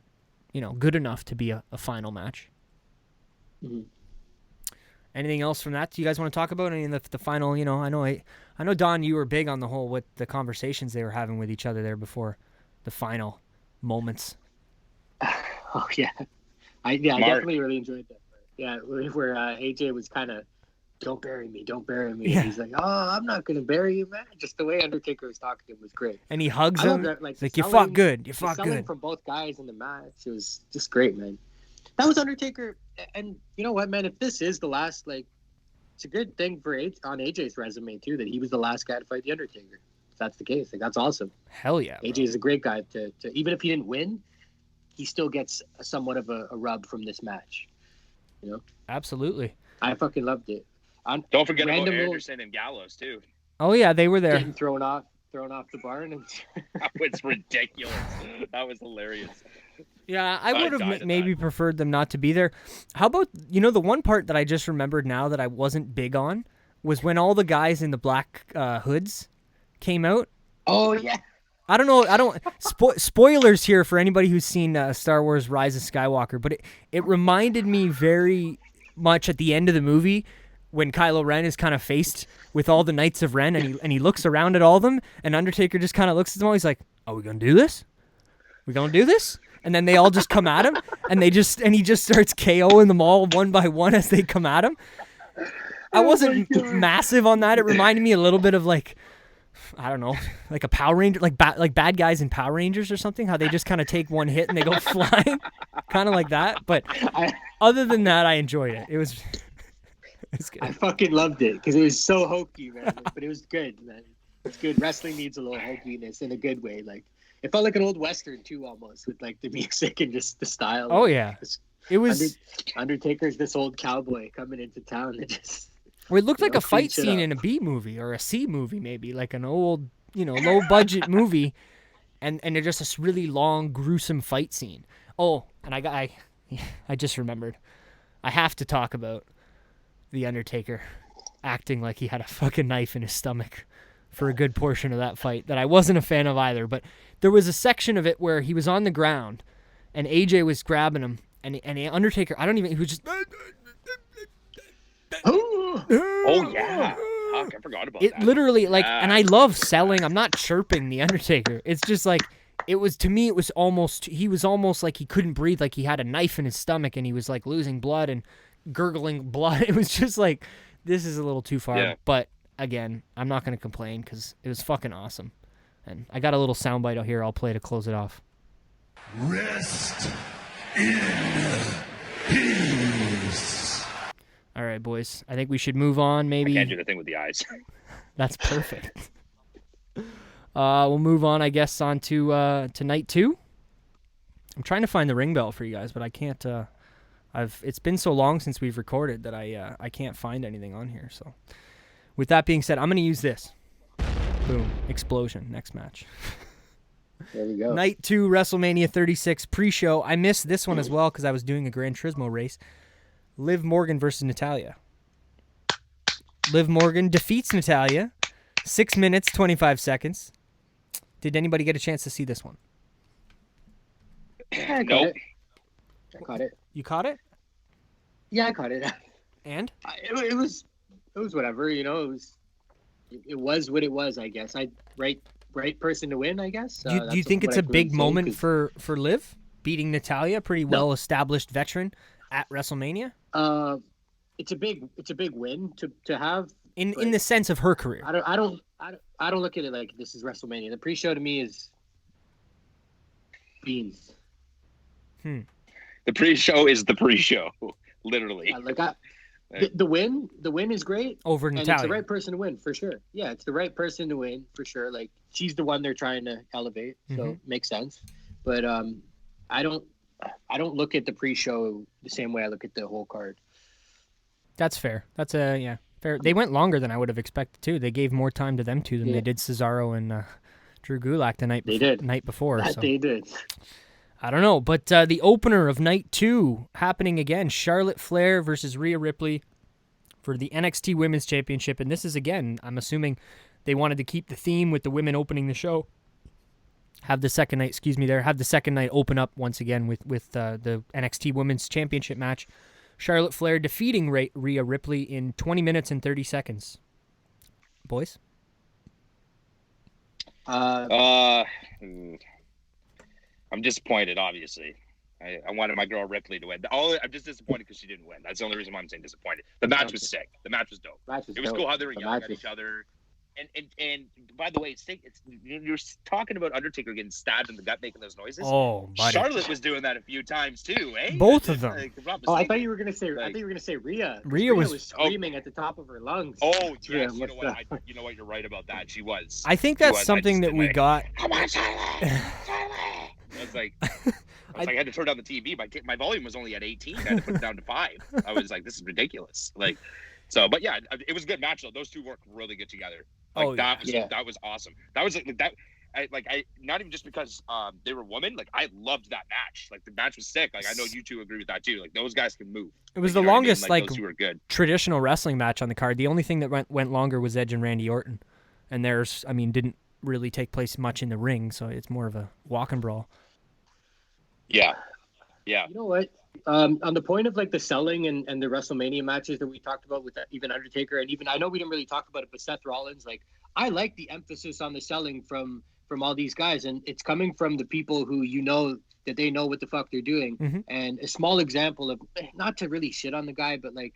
good enough to be a final match. Mm-hmm. Anything else from that? Do you guys want to talk about any of the final, I know Don, you were big on the whole, what the conversations they were having with each other there before the final moments. Oh yeah, I definitely really enjoyed that part. Yeah, where AJ was kind of, don't bury me. Yeah. And he's like, oh, I'm not gonna bury you, man. Just the way Undertaker was talking to him was great. And he hugs him. He's like, you fought good. You fought good. From both guys in the match, it was just great, man. That was Undertaker, and you know what, man? If this is the last, it's a good thing on AJ's resume too that he was the last guy to fight the Undertaker. That's the case. That's awesome. Hell yeah. AJ is a great guy to even if he didn't win, he still gets somewhat of a rub from this match. Absolutely. I fucking loved it. Don't forget about Anderson and Gallows too. Oh yeah, they were there. Getting thrown off the barn. And that was ridiculous. That was hilarious. Yeah, I would have maybe preferred them not to be there. How about, the one part that I just remembered now that I wasn't big on was when all the guys in the black hoods came out. Oh yeah. I don't know. Spoilers here for anybody who's seen Star Wars Rise of Skywalker, but it reminded me very much at the end of the movie when Kylo Ren is kind of faced with all the Knights of Ren and he looks around at all of them and Undertaker just kind of looks at them all. He's like, "Are we going to do this? We going to do this?" And then they all just come at him and he just starts KOing them all one by one as they come at him. I wasn't massive on that. It reminded me a little bit of I don't know, like a Power Ranger, like bad guys in Power Rangers or something, how they just kind of take one hit and they go flying, kind of like that. But other than that, I enjoyed it. It was good. I fucking loved it because it was so hokey, man. But it was good, man. It's good. Wrestling needs a little hokiness in a good way. It felt like an old Western too, almost, with the music and just the style. Oh yeah, it was Undertaker's this old cowboy coming into town that just. Well, it looked like a fight scene in a B movie or a C movie, maybe like an old, low budget movie, and it's just this really long, gruesome fight scene. Oh, and I just remembered, I have to talk about the Undertaker acting like he had a fucking knife in his stomach for a good portion of that fight that I wasn't a fan of either. But there was a section of it where he was on the ground and AJ was grabbing him, and the Undertaker, he was just. Oh yeah, fuck, I forgot about it. that. Literally, like, Yeah. and I love selling. I'm not chirping the Undertaker. It's just like, he was almost like he couldn't breathe, like he had a knife in his stomach, and he was like losing blood and gurgling blood. It was just like, this is a little too far. Yeah. But again, I'm not gonna complain because it was fucking awesome. And I got a little soundbite out here I'll play to close it off. Rest in peace. All right, boys. I think we should move on. Maybe I can't do the thing with the eyes. That's perfect. We'll move on, I guess, on to night 2. I'm trying to find the ring bell for you guys, but I can't. It's been so long since we've recorded that I can't find anything on here. So, with that being said, I'm gonna use this. Boom! Explosion. Next match. There we go. Night 2, WrestleMania 36 pre-show. I missed this one as well because I was doing a Gran Turismo race. Liv Morgan versus Natalya. Liv Morgan defeats Natalya. 6 minutes, 25 seconds. Did anybody get a chance to see this one? I caught Nope. it. I caught it. You caught it? Yeah, I caught it. And? It was whatever, you know. It was what it was, I guess. Right person to win, I guess. Do you That's think what it's I a can big say, moment 'cause, for Liv? Beating Natalya, pretty well-established veteran at WrestleMania? it's a big win to have. In the sense of her career. I don't look at it like this is WrestleMania. The pre-show to me is beans. The pre-show is the pre-show, literally. The win is great. Over And Natalya. it's the right person to win, for sure. Yeah, it's the right person to win, for sure. Like, she's the one they're trying to elevate, so makes sense. But I don't look at the pre-show the same way I look at the whole card. That's fair. That's fair. They went longer than I would have expected too. They gave more time to them two than they did Cesaro and Drew Gulak the night before. That so. they did. I don't know, but the opener of night 2 happening again, Charlotte Flair versus Rhea Ripley for the NXT Women's Championship. And this is, again, I'm assuming they wanted to keep the theme with the women opening the show. Have the second night open up once again with the NXT Women's Championship match. Charlotte Flair defeating Rhea Ripley in 20 minutes and 30 seconds. Boys? I'm disappointed, obviously. I wanted my girl Ripley to win. I'm just disappointed because she didn't win. That's the only reason why I'm saying disappointed. The match was sick. The match was dope. It was cool how they were yelling at each other. And by the way, you're talking about Undertaker getting stabbed in the gut, making those noises. Oh, buddy. Charlotte was doing that a few times too, eh? Both of them. I thought you were gonna say. I thought you were gonna say Rhea. Rhea was screaming at the top of her lungs. Oh, yes. Yeah, You know what? You're right about that. She was. I think that's something that we got. Come on, Charlotte! I was like, I had to turn down the TV. My volume was only at 18. I had to put it down to 5. I was like, this is ridiculous. Like, so, but yeah, it was a good match though. Those two worked really good together. Like, that was awesome. That was like that. I not even just because they were women. Like, I loved that match. Like, the match was sick. Like, I know you two agree with that too. Like, those guys can move. It was the longest those two were good. traditional wrestling match on the card. The only thing that went longer was Edge and Randy Orton, and theirs, didn't really take place much in the ring, so it's more of a walk and brawl. Yeah. You know what? On the point of like the selling and the WrestleMania matches that we talked about with even Undertaker, and even I know we didn't really talk about it, but Seth Rollins, like, I like the emphasis on the selling from all these guys, and it's coming from the people who that they know what the fuck they're doing. Mm-hmm. And a small example of, not to really shit on the guy, but like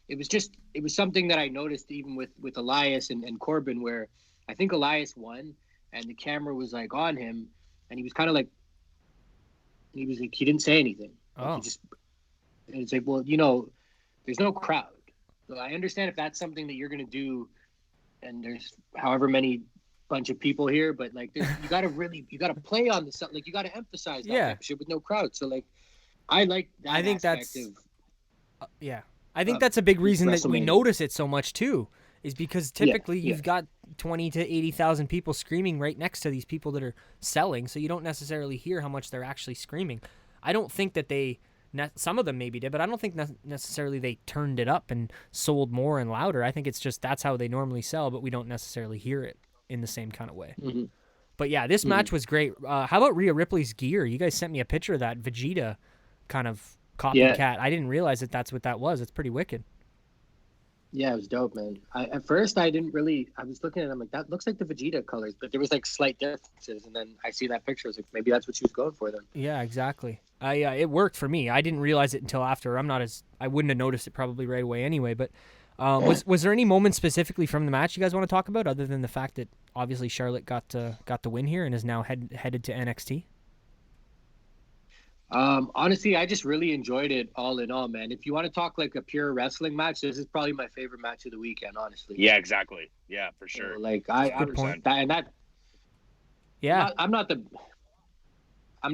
it was something that I noticed even with Elias and Corbin, where I think Elias won and the camera was like on him, and he was kind of like, he didn't say anything. Oh. It's like, well, there's no crowd. So I understand if that's something that you're going to do, and there's however many bunch of people here, but like, you got to play on the like, you got to emphasize that type of shit with no crowd. So like, I like that. I think that's I think that's a big reason that we WrestleMania. notice it so much too, is because typically you've got 20 to 80,000 people screaming right next to these people that are selling, so you don't necessarily hear how much they're actually screaming. I don't think that some of them maybe did, but I don't think necessarily they turned it up and sold more and louder. I think it's just that's how they normally sell, but we don't necessarily hear it in the same kind of way. Mm-hmm. But yeah, this match was great. How about Rhea Ripley's gear? You guys sent me a picture of that Vegeta kind of copycat. Yeah. I didn't realize that that's what that was. It's pretty wicked. Yeah, it was dope, man. At first, I didn't really. I was looking at it, I'm like, that looks like the Vegeta colors, but there was like slight differences. And then I see that picture. I was like, maybe that's what she was going for then. Yeah, exactly. It worked for me. I didn't realize it until after. I wouldn't have noticed it probably right away anyway. But was there any moment specifically from the match you guys want to talk about, other than the fact that obviously Charlotte got the win here and is now headed to NXT? Honestly, I just really enjoyed it all in all, man. If you want to talk like a pure wrestling match, this is probably my favorite match of the weekend, honestly. Yeah, exactly. Yeah, for sure. So, like good point. Yeah, I'm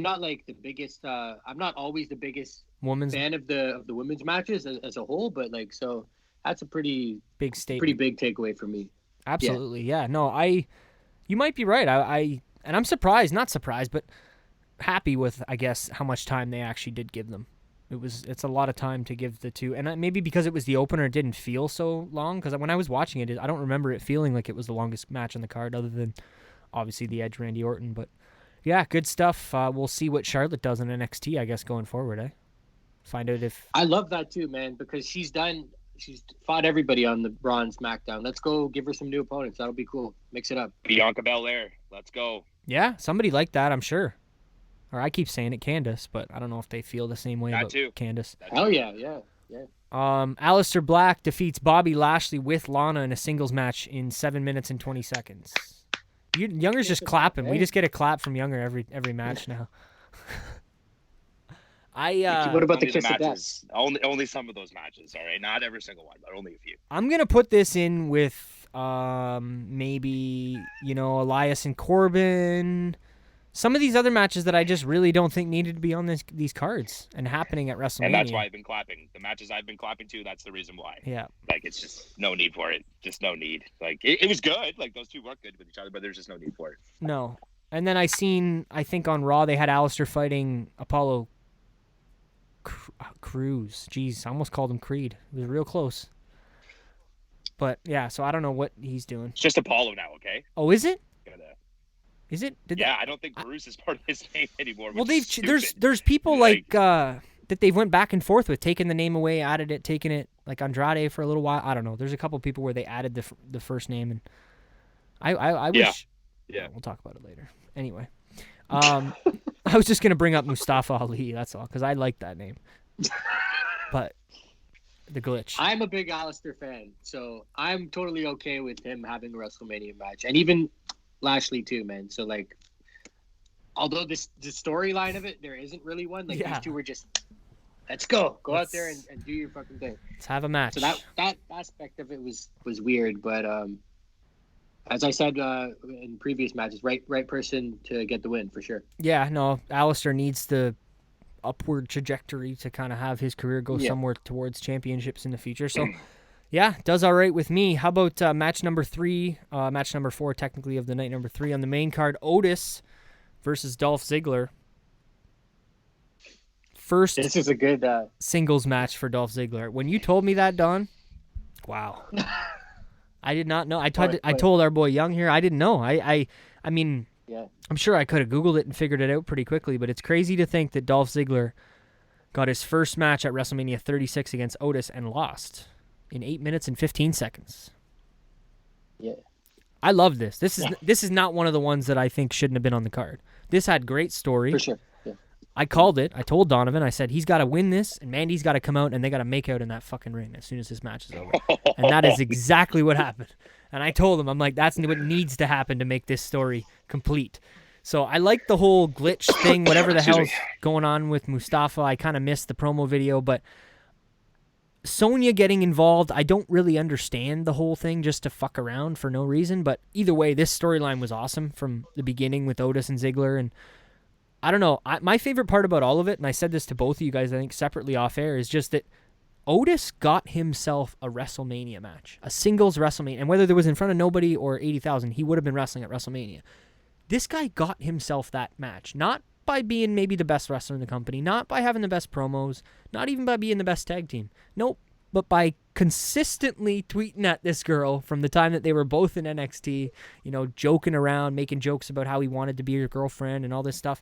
not like the biggest. I'm not always the biggest Women's fan of the women's matches as a whole, but like, so that's a pretty big statement. pretty big takeaway for me. Absolutely, yeah. No, you might be right. And I'm surprised, not surprised, but happy with, I guess, how much time they actually did give them. It's a lot of time to give the two, and maybe because it was the opener, it didn't feel so long. Because when I was watching it, I don't remember it feeling like it was the longest match on the card, other than obviously the Edge Randy Orton. But yeah, good stuff. We'll see what Charlotte does in NXT, I guess, going forward. Find out if I love that too, man, because she's fought everybody on the Raw and SmackDown. Let's go give her some new opponents. That'll be cool. Mix it up. Bianca Belair. Let's go. Yeah, somebody like that, I'm sure. Or I keep saying it, Candace, but I don't know if they feel the same way about Candace. Hell yeah. Aleister Black defeats Bobby Lashley with Lana in a singles match in 7 minutes and 20 seconds. Younger's just clapping. We just get a clap from Younger every match now. What about the kiss of death? Only some of those matches, all right? Not every single one, but only a few. I'm going to put this in with maybe, Elias and Corbin. Some of these other matches that I just really don't think needed to be on these cards and happening at WrestleMania. And that's why I've been clapping. The matches I've been clapping to, that's the reason why. Yeah. Like, it's just no need for it. Just no need. Like, it was good. Like, those two worked good with each other, but there's just no need for it. No. And then I think on Raw, they had Aleister fighting Apollo Crews. Jeez, I almost called him Creed. It was real close. But, yeah, so I don't know what he's doing. It's just Apollo now, okay? Oh, is it? Is it? I don't think Bruce is part of his name anymore. Well, there's people like that they've went back and forth with, taking the name away, added it, taking it, like Andrade for a little while. I don't know. There's a couple people where they added the first name, and I wish. Yeah. We'll talk about it later. Anyway, I was just gonna bring up Mustafa Ali. That's all, because I like that name. But the glitch. I'm a big Aleister fan, so I'm totally okay with him having a WrestleMania match, and even Lashley too, man. So like, although the storyline of it, there isn't really one. Like these two were just, let's go out there and do your fucking thing. Let's have a match. So that aspect of it was weird, but as I said in previous matches, right person to get the win for sure. Yeah, no, Aleister needs the upward trajectory to kind of have his career go somewhere towards championships in the future. So. Yeah, does all right with me. How about match number 3, match number 4, technically, of the night, number 3 on the main card, Otis versus Dolph Ziggler. This is a good singles match for Dolph Ziggler. When you told me that, Don, wow. I did not know. I told our boy Young here, I didn't know. I mean, I'm sure I could have Googled it and figured it out pretty quickly, but it's crazy to think that Dolph Ziggler got his first match at WrestleMania 36 against Otis and lost in 8 minutes and 15 seconds. Yeah. I love this. This is not one of the ones that I think shouldn't have been on the card. This had great story. For sure. Yeah. I called it. I told Donovan, I said, he's got to win this, and Mandy's got to come out, and they got to make out in that fucking ring as soon as this match is over. And that is exactly what happened. And I told him, I'm like, that's what needs to happen to make this story complete. So I like the whole glitch thing, whatever the hell's going on with Mustafa. I kind of missed the promo video, but Sonya getting involved, I don't really understand the whole thing, just to fuck around for no reason. But either way, this storyline was awesome from the beginning with Otis and Ziggler. And I don't know, my favorite part about all of it, and I said this to both of you guys, I think separately off air, is just that Otis got himself a WrestleMania match, a singles WrestleMania. And whether there was in front of nobody or 80,000, he would have been wrestling at WrestleMania. This guy got himself that match, not by being maybe the best wrestler in the company, not by having the best promos, not even by being the best tag team. Nope, but by consistently tweeting at this girl from the time that they were both in NXT, joking around, making jokes about how he wanted to be her girlfriend and all this stuff,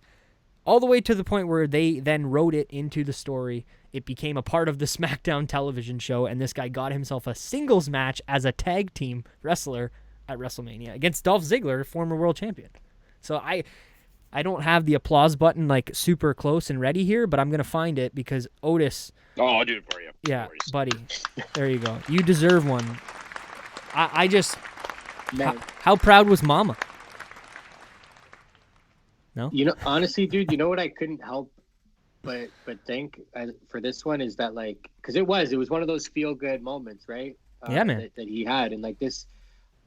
all the way to the point where they then wrote it into the story. It became a part of the SmackDown television show, and this guy got himself a singles match as a tag team wrestler at WrestleMania against Dolph Ziggler, former world champion. So I don't have the applause button like super close and ready here, but I'm going to find it because Otis... Oh, I'll do it for you. Yeah, No worries. buddy. There you go. You deserve one. I just... How proud was Mama? No? Honestly, dude, you know what I couldn't help but think for this one is that, like, because it was one of those feel-good moments, right? Yeah, man. That he had. And, like, this...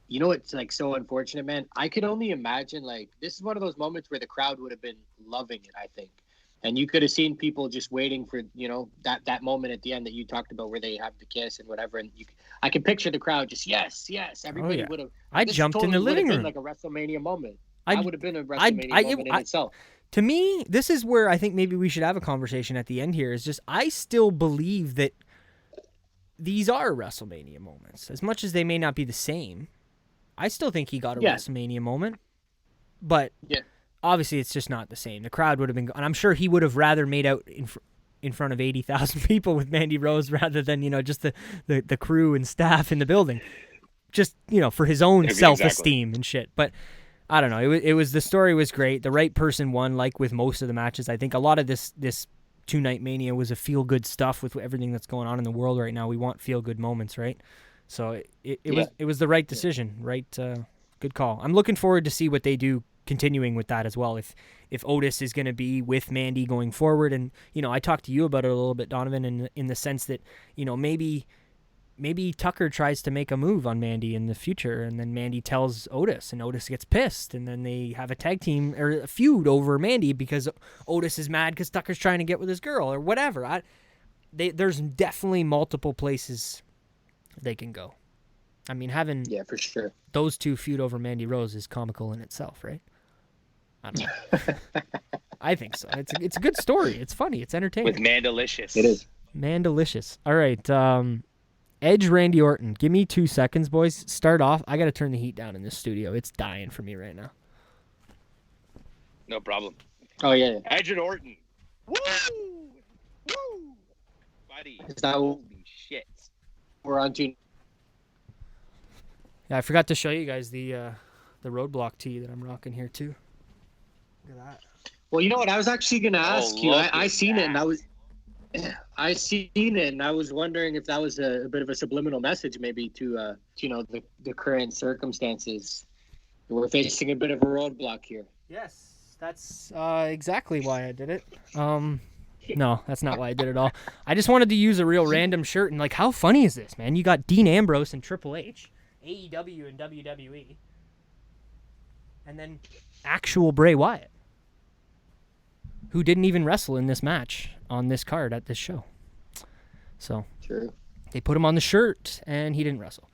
it's like so unfortunate, man. I could only imagine, like, this is one of those moments where the crowd would have been loving it, I think. And you could have seen people just waiting for, that moment at the end that you talked about where they have the kiss and whatever. And I can picture the crowd just, yes. Everybody would have. I jumped in the living room. Like a WrestleMania moment. I would have been a WrestleMania moment in itself. To me, this is where I think maybe we should have a conversation at the end here. Is just I still believe that these are WrestleMania moments. As much as they may not be the same, I still think he got a WrestleMania moment. But obviously, it's just not the same. The crowd would have been, and I'm sure he would have rather made out in front of 80,000 people with Mandy Rose rather than just the crew and staff in the building, just for his own self-esteem and shit. But I don't know. It was the story was great. The right person won, like with most of the matches. I think a lot of this 2-night Mania was a feel-good stuff with everything that's going on in the world right now. We want feel-good moments, right? So it was the right decision, right? Good call. I'm looking forward to see what they do continuing with that as well. If Otis is going to be with Mandy going forward, and I talked to you about it a little bit, Donovan, in the sense that maybe Tucker tries to make a move on Mandy in the future, and then Mandy tells Otis, and Otis gets pissed, and then they have a tag team or a feud over Mandy because Otis is mad because Tucker's trying to get with his girl or whatever. There's definitely multiple places they can go. I mean, having for sure those two feud over Mandy Rose is comical in itself, right? I don't know. I think so. It's a good story. It's funny. It's entertaining. With Mandalicious. It is. Mandalicious. All right. Edge, Randy Orton. Give me 2 seconds, boys. Start off. I got to turn the heat down in this studio. It's dying for me right now. No problem. Oh, yeah. Edge and Orton. Woo! Buddy. Holy shit. We're on to... Yeah, I forgot to show you guys the Roadblock tee that I'm rocking here, too. Look at that. Well, you know what? I was actually going to ask you. I seen it, and I was wondering if that was a bit of a subliminal message, maybe to the current circumstances. We're facing a bit of a roadblock here. Yes, that's exactly why I did it. No, that's not why I did it all. I just wanted to use a real random shirt, and how funny is this, man? You got Dean Ambrose and Triple H, AEW and WWE, and then actual Bray Wyatt, who didn't even wrestle in this match on this card at this show. So True. They put him on the shirt, and he didn't wrestle.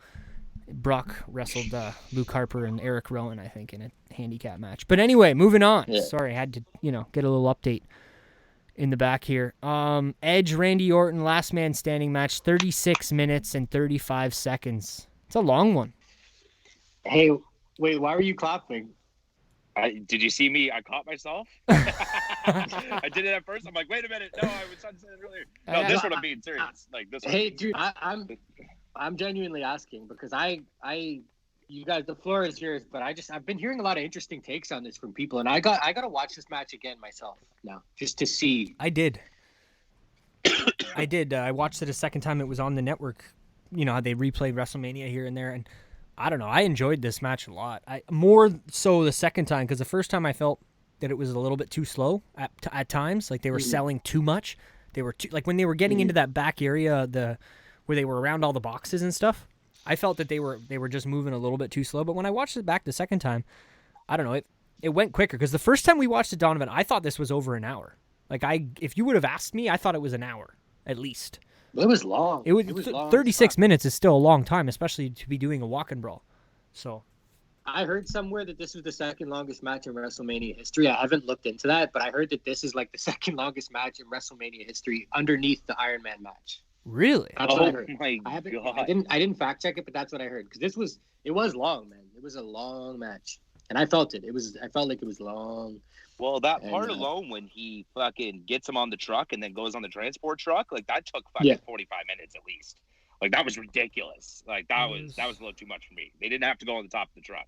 Brock wrestled Luke Harper and Eric Rowan, I think, in a handicap match. But anyway, moving on. Yeah. Sorry, I had to, get a little update in the back here. Edge, Randy Orton, last man standing match, 36 minutes and 35 seconds. It's a long one. Hey, wait, why were you clapping? Did you see me? I caught myself. I did it at first. I'm like, wait a minute. No, I was trying to say it earlier. No, this one I'm being serious. This one. Hey, dude, I'm genuinely asking because you guys, the floor is yours, but I've been hearing a lot of interesting takes on this from people, and I got to watch this match again myself now just to see. I did. I watched it a second time. It was on the network. How they replayed WrestleMania here and there, and I don't know. I enjoyed this match a lot. More so the second time, because the first time I felt that it was a little bit too slow at times. Like they were selling too much. They were when they were getting into that back area, where they were around all the boxes and stuff. I felt that they were just moving a little bit too slow. But when I watched it back the second time, I don't know. It went quicker because the first time we watched it, Donovan, I thought this was over an hour. If you would have asked me, I thought it was an hour at least. It was long. It was long. 36 minutes is still a long time, especially to be doing a walk and brawl. So, I heard somewhere that this was the second longest match in WrestleMania history. I haven't looked into that, but I heard that this is the second longest match in WrestleMania history underneath the Iron Man match. Really? That's what I heard. My I haven't. God. I didn't fact check it, but that's what I heard. Because it was long, man. It was a long match, and I felt it. I felt like it was long. Well, that And, part alone, when he fucking gets him on the truck and then goes on the transport truck, like that took fucking 45 minutes at least. Like that was ridiculous. Like that was a little too much for me. They didn't have to go on the top of the truck,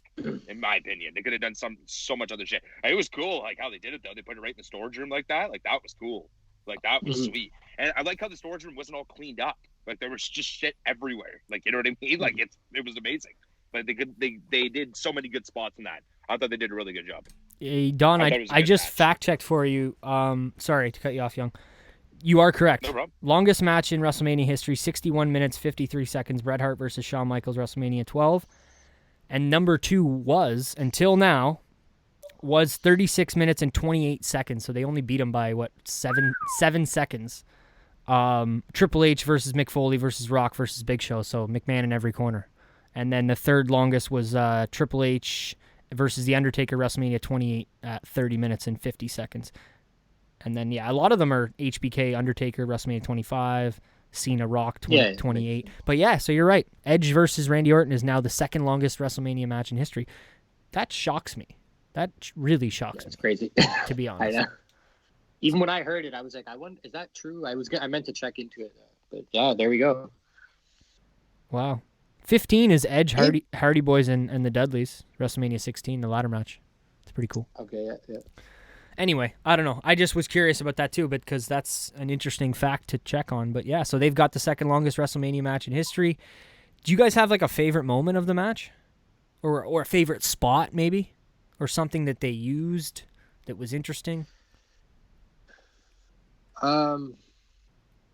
in my opinion. They could have done so much other shit. It was cool, like how they did it though. They put it right in the storage room like that. Like that was cool. Like that was sweet. And I like how the storage room wasn't all cleaned up. Like there was just shit everywhere. Like you know what I mean? Like it was amazing. But they did so many good spots in that. I thought they did a really good job. Hey, Don, I just fact checked for you. Sorry to cut you off, Young. You are correct. No problem. Longest match in WrestleMania history, 61 minutes, 53 seconds. Bret Hart versus Shawn Michaels, WrestleMania 12. And number 2 was, until now, was 36 minutes and 28 seconds. So they only beat him by, 7 seconds. Triple H versus Mick Foley versus Rock versus Big Show. So McMahon in every corner. And then the third longest was Triple H versus The Undertaker, WrestleMania 28 at 30 minutes and 50 seconds. And then, a lot of them are HBK, Undertaker, WrestleMania 25, Cena, Rock, 28. But so you're right. Edge versus Randy Orton is now the second longest WresleMania match in history. That shocks me. That really shocks me. It's crazy. To be honest. I know. Even when I heard it, I was like, I wonder, is that true? I meant to check into it. But yeah, there we go. Wow. 15 is Edge, Hardy Boys, and the Dudleys. WrestleMania 16, the ladder match. It's pretty cool. Okay, yeah. Anyway, I don't know. I just was curious about that too, because that's an interesting fact to check on. But yeah, so they've got the second longest WrestleMania match in history. Do you guys have like a favorite moment of the match? Or a favorite spot maybe? Or something that they used that was interesting? You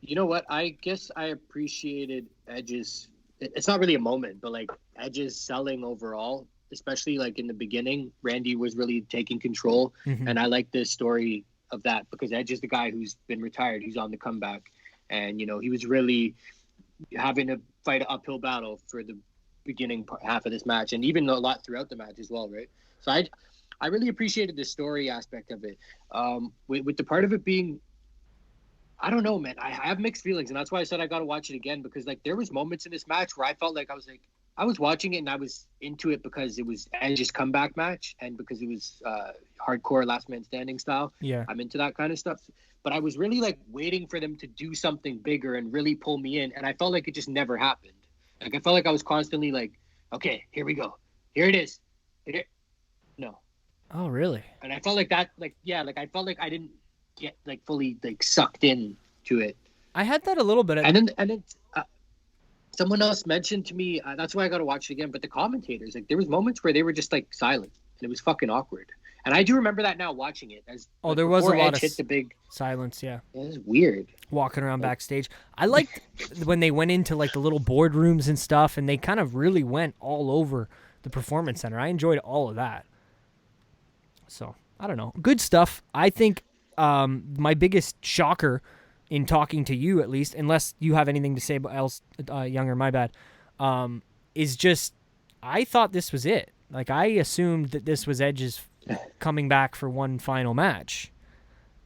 know what? I guess I appreciated Edge's. It's not really a moment, but like Edge's selling overall, especially like in the beginning, Randy was really taking control. Mm-hmm. And I like the story of that because Edge is the guy who's been retired. He's on the comeback. And, he was really having to fight an uphill battle for the beginning half of this match and even a lot throughout the match as well, right? So I really appreciated the story aspect of it. With the part of it being, I don't know, man. I have mixed feelings, and that's why I said I got to watch it again because, like, there was moments in this match where I felt like I was watching it and I was into it because it was Edge's comeback match and because it was hardcore last man standing style. Yeah, I'm into that kind of stuff. But I was really like waiting for them to do something bigger and really pull me in, and I felt like it just never happened. Like I felt like I was constantly like, okay, here we go, here it is. No. Oh, really? And I felt like that, I felt like I didn't get like fully like sucked in to it. I had that a little bit. And then someone else mentioned to me, that's why I got to watch it again. But the commentators, like there was moments where they were just like silent, and it was fucking awkward. And I do remember that now watching it. There was a lot of hit the big silence. Yeah, it was weird. Walking around backstage, I liked when they went into like the little boardrooms and stuff, and they kind of really went all over the performance center. I enjoyed all of that. So I don't know, good stuff. I think my biggest shocker in talking to you, at least, unless you have anything to say else, Younger, my bad, is just I thought this was it. Like I assumed that this was Edge's coming back for one final match.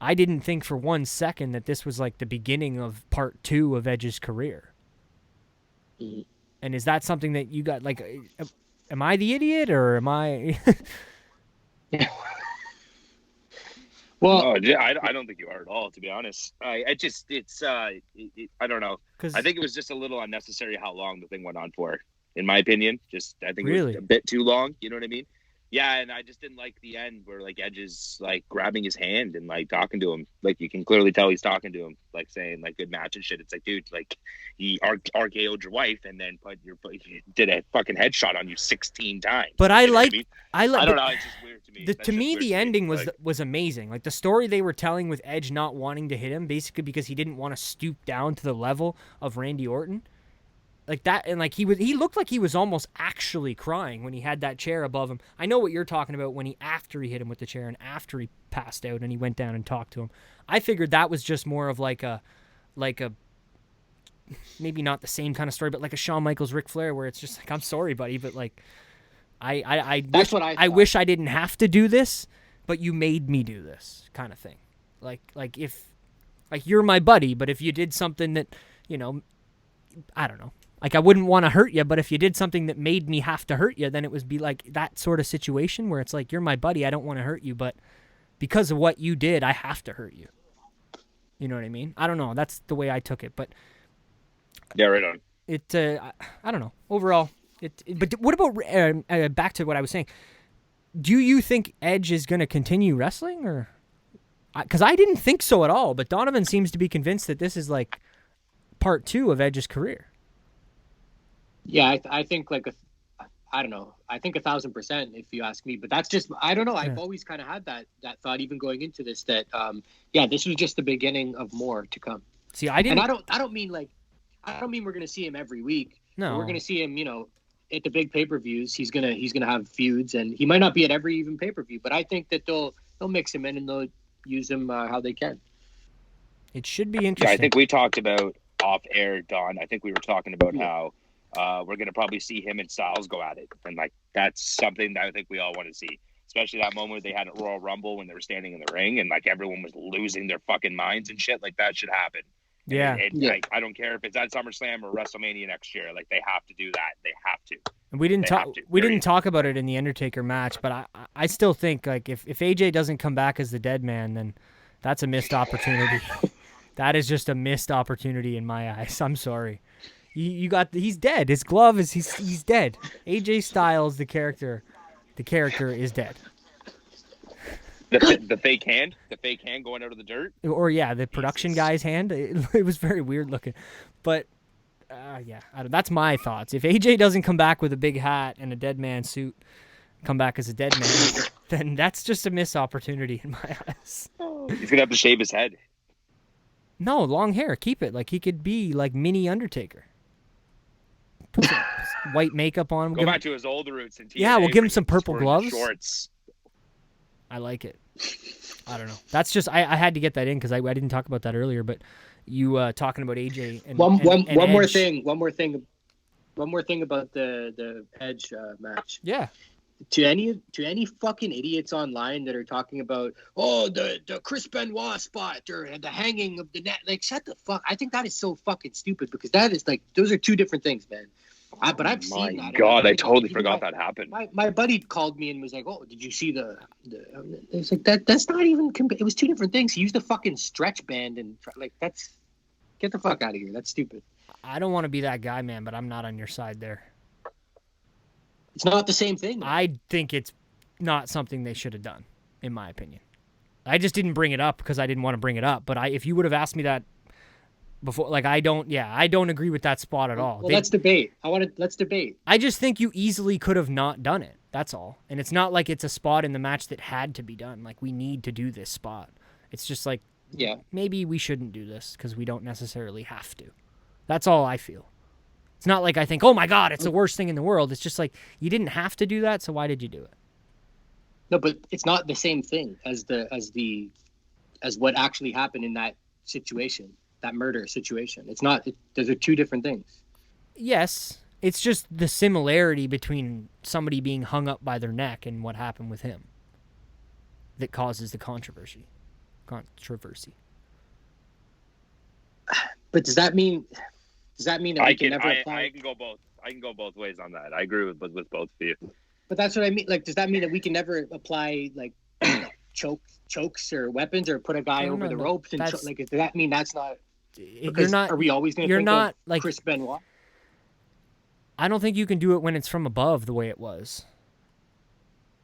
I didn't think for 1 second that this was like the beginning of part 2 of Edge's career. Mm-hmm. And is that something that you got, like, am I the idiot or am I... Well, no, I don't think you are at all, to be honest. I don't know. I think it was just a little unnecessary how long the thing went on for, in my opinion. I think it was a bit too long. You know what I mean? Yeah, and I just didn't like the end where like Edge is like grabbing his hand and like talking to him. Like you can clearly tell he's talking to him, like saying like good match and shit. It's like, dude, like he RKO'd your wife and then did a fucking headshot on you 16 times. But I don't know. It's just weird to me. To me, the ending was amazing. Like the story they were telling with Edge not wanting to hit him, basically because he didn't want to stoop down to the level of Randy Orton. Like that, and like he looked like he was almost actually crying when he had that chair above him. I know what you're talking about after he hit him with the chair and after he passed out and he went down and talked to him. I figured that was just more of like a maybe not the same kind of story, but like a Shawn Michaels Ric Flair where it's just like, I'm sorry, buddy, but like I wish I didn't have to do this, but you made me do this kind of thing. Like if like you're my buddy, but if you did something that I don't know. Like, I wouldn't want to hurt you, but if you did something that made me have to hurt you, then it would be like that sort of situation where it's like, you're my buddy, I don't want to hurt you, but because of what you did, I have to hurt you. You know what I mean? I don't know. That's the way I took it, but Yeah, right on. I don't know. Overall, but what about back to what I was saying? Do you think Edge is going to continue wrestling, or because I didn't think so at all, but Donovan seems to be convinced that this is like part 2 of Edge's career. Yeah, I think I don't know. I think 1,000% if you ask me, but that's just, I don't know. Yeah. I've always kind of had that thought, even going into this, that this was just the beginning of more to come. See, I didn't. And I don't mean we're going to see him every week. No, we're going to see him, at the big pay-per-views. He's gonna have feuds, and he might not be at every even pay-per-view, but I think that they'll mix him in and they'll use him how they can. It should be Yeah, interesting. I think we talked about off air, Don. I think we were talking about how we're going to probably see him and Styles go at it. And, like, that's something that I think we all want to see. Especially that moment they had at Royal Rumble when they were standing in the ring and, like, everyone was losing their fucking minds and shit. Like, that should happen. Yeah. Like, I don't care if it's at SummerSlam or WrestleMania next year. Like, they have to do that. They have to. And we didn't talk about it in the Undertaker match, but I still think, like, if AJ doesn't come back as the dead man, then that's a missed opportunity. That is just a missed opportunity in my eyes. I'm sorry. He's dead. His glove is he's dead. AJ Styles, the character is dead. The fake hand going out of the dirt. Or the production guy's hand. It was very weird looking, but that's my thoughts. If AJ doesn't come back with a big hat and a dead man suit, come back as a dead man, then that's just a missed opportunity in my eyes. He's gonna have to shave his head. No, long hair. Keep it. Like, he could be like mini Undertaker. Put some white makeup on him. Go back to his old roots. And yeah, we'll give him some purple wearing gloves. Shorts. I like it. I don't know. That's just I had to get that in because I didn't talk about that earlier. But you talking about AJ and one more Edge. thing about the Edge match. Yeah. To any fucking idiots online that are talking about the Chris Benoit spot or the hanging of the net, like, shut the fuck. I think that is so fucking stupid because that is like, those are two different things, man. But I've seen that. My God, I totally forgot that happened. My buddy called me and was like, "Oh, did you see the?" It's like that's not even. It was two different things. He used a fucking stretch band and like that's. Get the fuck out of here. That's stupid. I don't want to be that guy, man, but I'm not on your side there. It's not the same thing. I think it's not something they should have done, in my opinion. I just didn't bring it up because I didn't want to bring it up. But if you would have asked me that before, like, I don't agree with that spot at all. Well, let's debate. Let's debate. I just think you easily could have not done it. That's all. And it's not like it's a spot in the match that had to be done. Like, we need to do this spot. It's just like, maybe we shouldn't do this because we don't necessarily have to. That's all I feel. It's not like I think, oh my God, it's the worst thing in the world. It's just like, you didn't have to do that, so why did you do it? No, but it's not the same thing as what actually happened in that situation, that murder situation. It's not. Those are two different things. Yes, it's just the similarity between somebody being hung up by their neck and what happened with him that causes the controversy. But does that mean that we can never apply? I can go both. I can go both ways on that. I agree with both of you. But that's what I mean. Like, does that mean that we can never apply like chokes or weapons or put a guy over the ropes? And does that mean that's not? You're not. Are we always going to? You're think not of like Chris Benoit. I don't think you can do it when it's from above the way it was.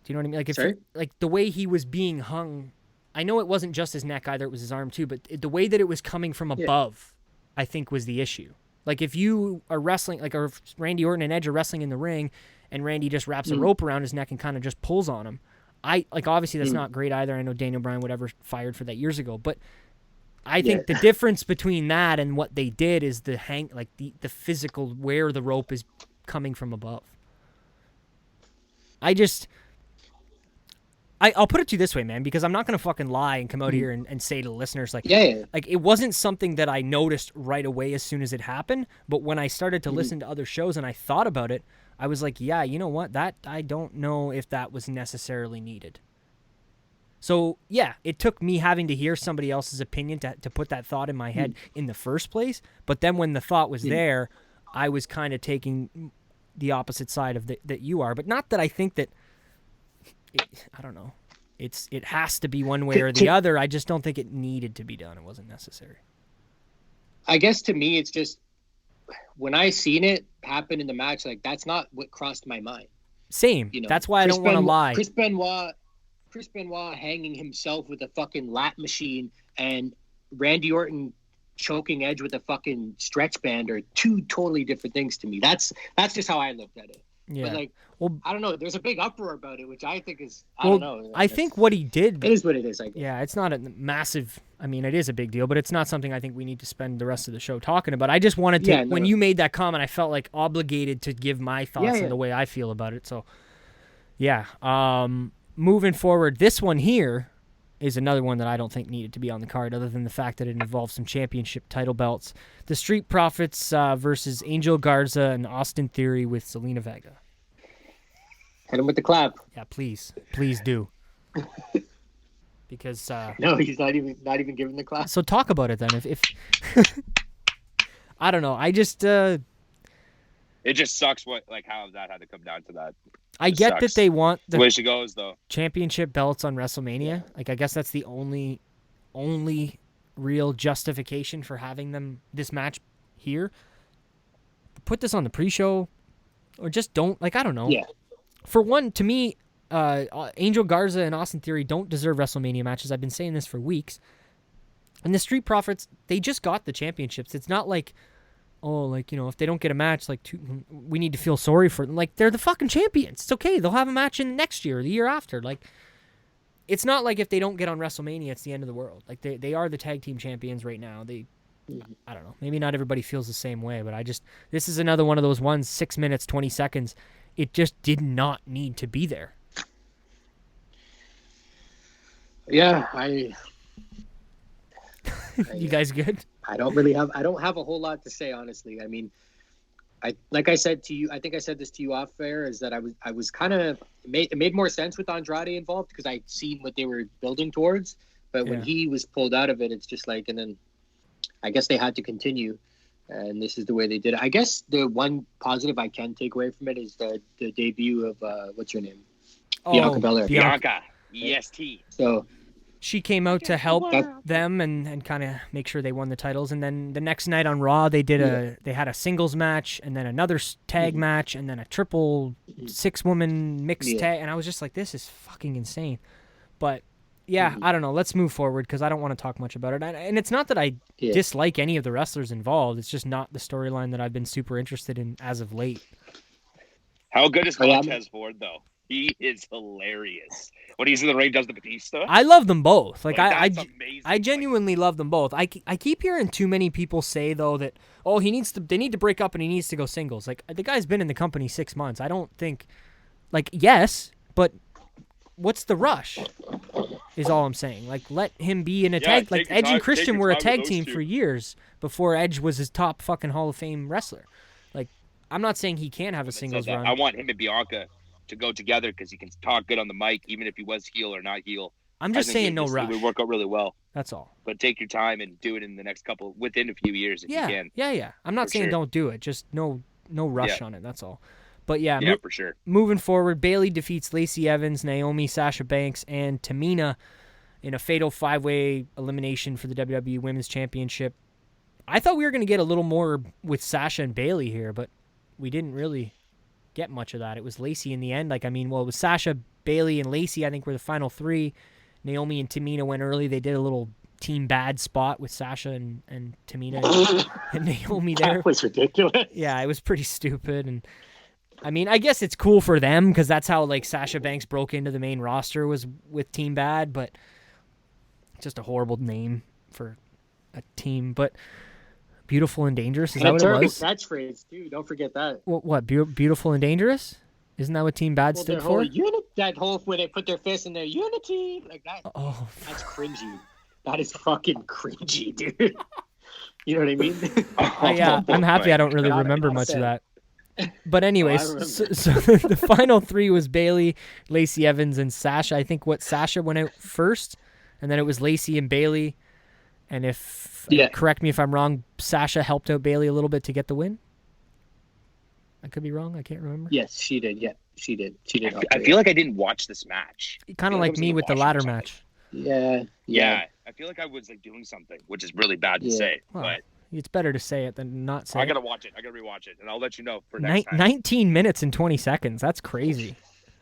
Do you know what I mean? Like, if like the way he was being hung, I know it wasn't just his neck either; it was his arm too. But the way that it was coming from above, I think, was the issue. Like, if you are wrestling, like, or if Randy Orton and Edge are wrestling in the ring, and Randy just wraps a rope around his neck and kind of just pulls on him, obviously that's not great either. I know Daniel Bryan fired for that years ago, but I think the difference between that and what they did is the physical where the rope is coming from above. I'll put it to you this way, man, because I'm not going to fucking lie and come out here and say to the listeners, like, like, it wasn't something that I noticed right away as soon as it happened, but when I started to listen to other shows and I thought about it, I was like, yeah, you know what? That I don't know if that was necessarily needed. So, yeah, it took me having to hear somebody else's opinion to put that thought in my head in the first place. But then when the thought was there, I was kind of taking the opposite side of that you are. But not that I think that, I don't know, it has to be one way or the other. I just don't think it needed to be done. It wasn't necessary. I guess to me, it's just when I seen it happen in the match, like that's not what crossed my mind. Same. That's why I don't want to lie. Chris Benoit hanging himself with a fucking lat machine and Randy Orton choking Edge with a fucking stretch band are two totally different things to me. That's just how I looked at it. Yeah. But well, I don't know. There's a big uproar about it, which I think is, I don't know. I think what he did. It is what it is, I guess. Yeah, it's not a massive, I mean, it is a big deal, but it's not something I think we need to spend the rest of the show talking about. I just wanted to, when you made that comment, I felt like obligated to give my thoughts and the way I feel about it. So, yeah. Moving forward, this one here is another one that I don't think needed to be on the card, other than the fact that it involves some championship title belts. The Street Profits versus Angel Garza and Austin Theory with Zelina Vega. Hit him with the clap. Yeah, please do. Because no, he's not even giving the clap. So talk about it then. If I don't know, I just it just sucks how that had to come down to that. I get that they want the way she goes though. Championship belts on WrestleMania. Like I guess that's the only real justification for having them this match here. Put this on the pre-show, or just don't. I don't know. Yeah. For one, to me, Angel Garza and Austin Theory don't deserve WrestleMania matches. I've been saying this for weeks. And the Street Profits, they just got the championships. It's not like, if they don't get a match, we need to feel sorry for them. They're the fucking champions. It's okay. They'll have a match in next year or the year after. It's not like if they don't get on WrestleMania, it's the end of the world. They are the tag team champions right now. I don't know. Maybe not everybody feels the same way, but this is another one of those ones, 6 minutes, 20 seconds. It just did not need to be there. Yeah, you guys good? I don't have a whole lot to say, honestly. I mean, like I said to you, I think I said this to you off air, is that I was kind of, it made more sense with Andrade involved because I'd seen what they were building towards. But when he was pulled out of it, it's just and then I guess they had to continue. And this is the way they did it. I guess the one positive I can take away from it is the debut of, what's her name? Bianca Belair. Bianca. EST. So she came out to help them and kind of make sure they won the titles. And then the next night on Raw, they had a singles match and then another tag match and then a triple 6-woman mixed tag. And I was just like, this is fucking insane. But yeah, I don't know. Let's move forward because I don't want to talk much about it. And it's not that I dislike any of the wrestlers involved. It's just not the storyline that I've been super interested in as of late. How good is Montez Ford, though? He is hilarious. When he's in the ring, does the Batista? I love them both. I amazing. genuinely love them both. I keep hearing too many people say, though, that, they need to break up and he needs to go singles. The guy's been in the company 6 months. I don't think, yes, but what's the rush? Is all I'm saying. Let him be in a tag. Edge and Christian were a tag team for years before Edge was his top fucking Hall of Fame wrestler. I'm not saying he can't have a singles run. I want him and Bianca to go together because he can talk good on the mic, even if he was heel or not heel. I'm just saying no rush. It would work out really well. That's all. But take your time and do it in the next within a few years if you can. Yeah. I'm not saying don't do it. Just no rush on it. That's all. But yeah, for sure. Moving forward, Bayley defeats Lacey Evans, Naomi, Sasha Banks, and Tamina in a fatal 5-way elimination for the WWE Women's Championship. I thought we were going to get a little more with Sasha and Bayley here, but we didn't really get much of that. It was Lacey in the end. It was Sasha, Bayley, and Lacey, I think, were the final 3. Naomi and Tamina went early. They did a little team bad spot with Sasha and Tamina and Naomi there. That was ridiculous. Yeah, it was pretty stupid. And I guess it's cool for them because that's how Sasha Banks broke into the main roster was with Team Bad, but just a horrible name for a team. But Beautiful and Dangerous, is that what it was? Catchphrase too. Don't forget that. What? Beautiful and Dangerous? Isn't that what Team Bad stood for? That whole where they put their fists in their unity like that. Oh, that's cringy. That is fucking cringy, dude. You know what I mean? Yeah, I'm happy I don't really remember much of that. But anyways, Oh, I remember. so the final three was Bailey, Lacey Evans, and Sasha. I think Sasha went out first, and then it was Lacey and Bailey. And correct me if I'm wrong, Sasha helped out Bailey a little bit to get the win. I could be wrong. I can't remember. Yes, she did. Yeah, she did. She did. I feel like I didn't watch this match. Kind of like me with the ladder match. Yeah. I feel like I was like doing something, which is really bad to Yeah. say. Well, but it's better to say it than not say I it. gotta watch it. I gotta rewatch it, and I'll let you know for next time. 19 minutes and 20 seconds. That's crazy.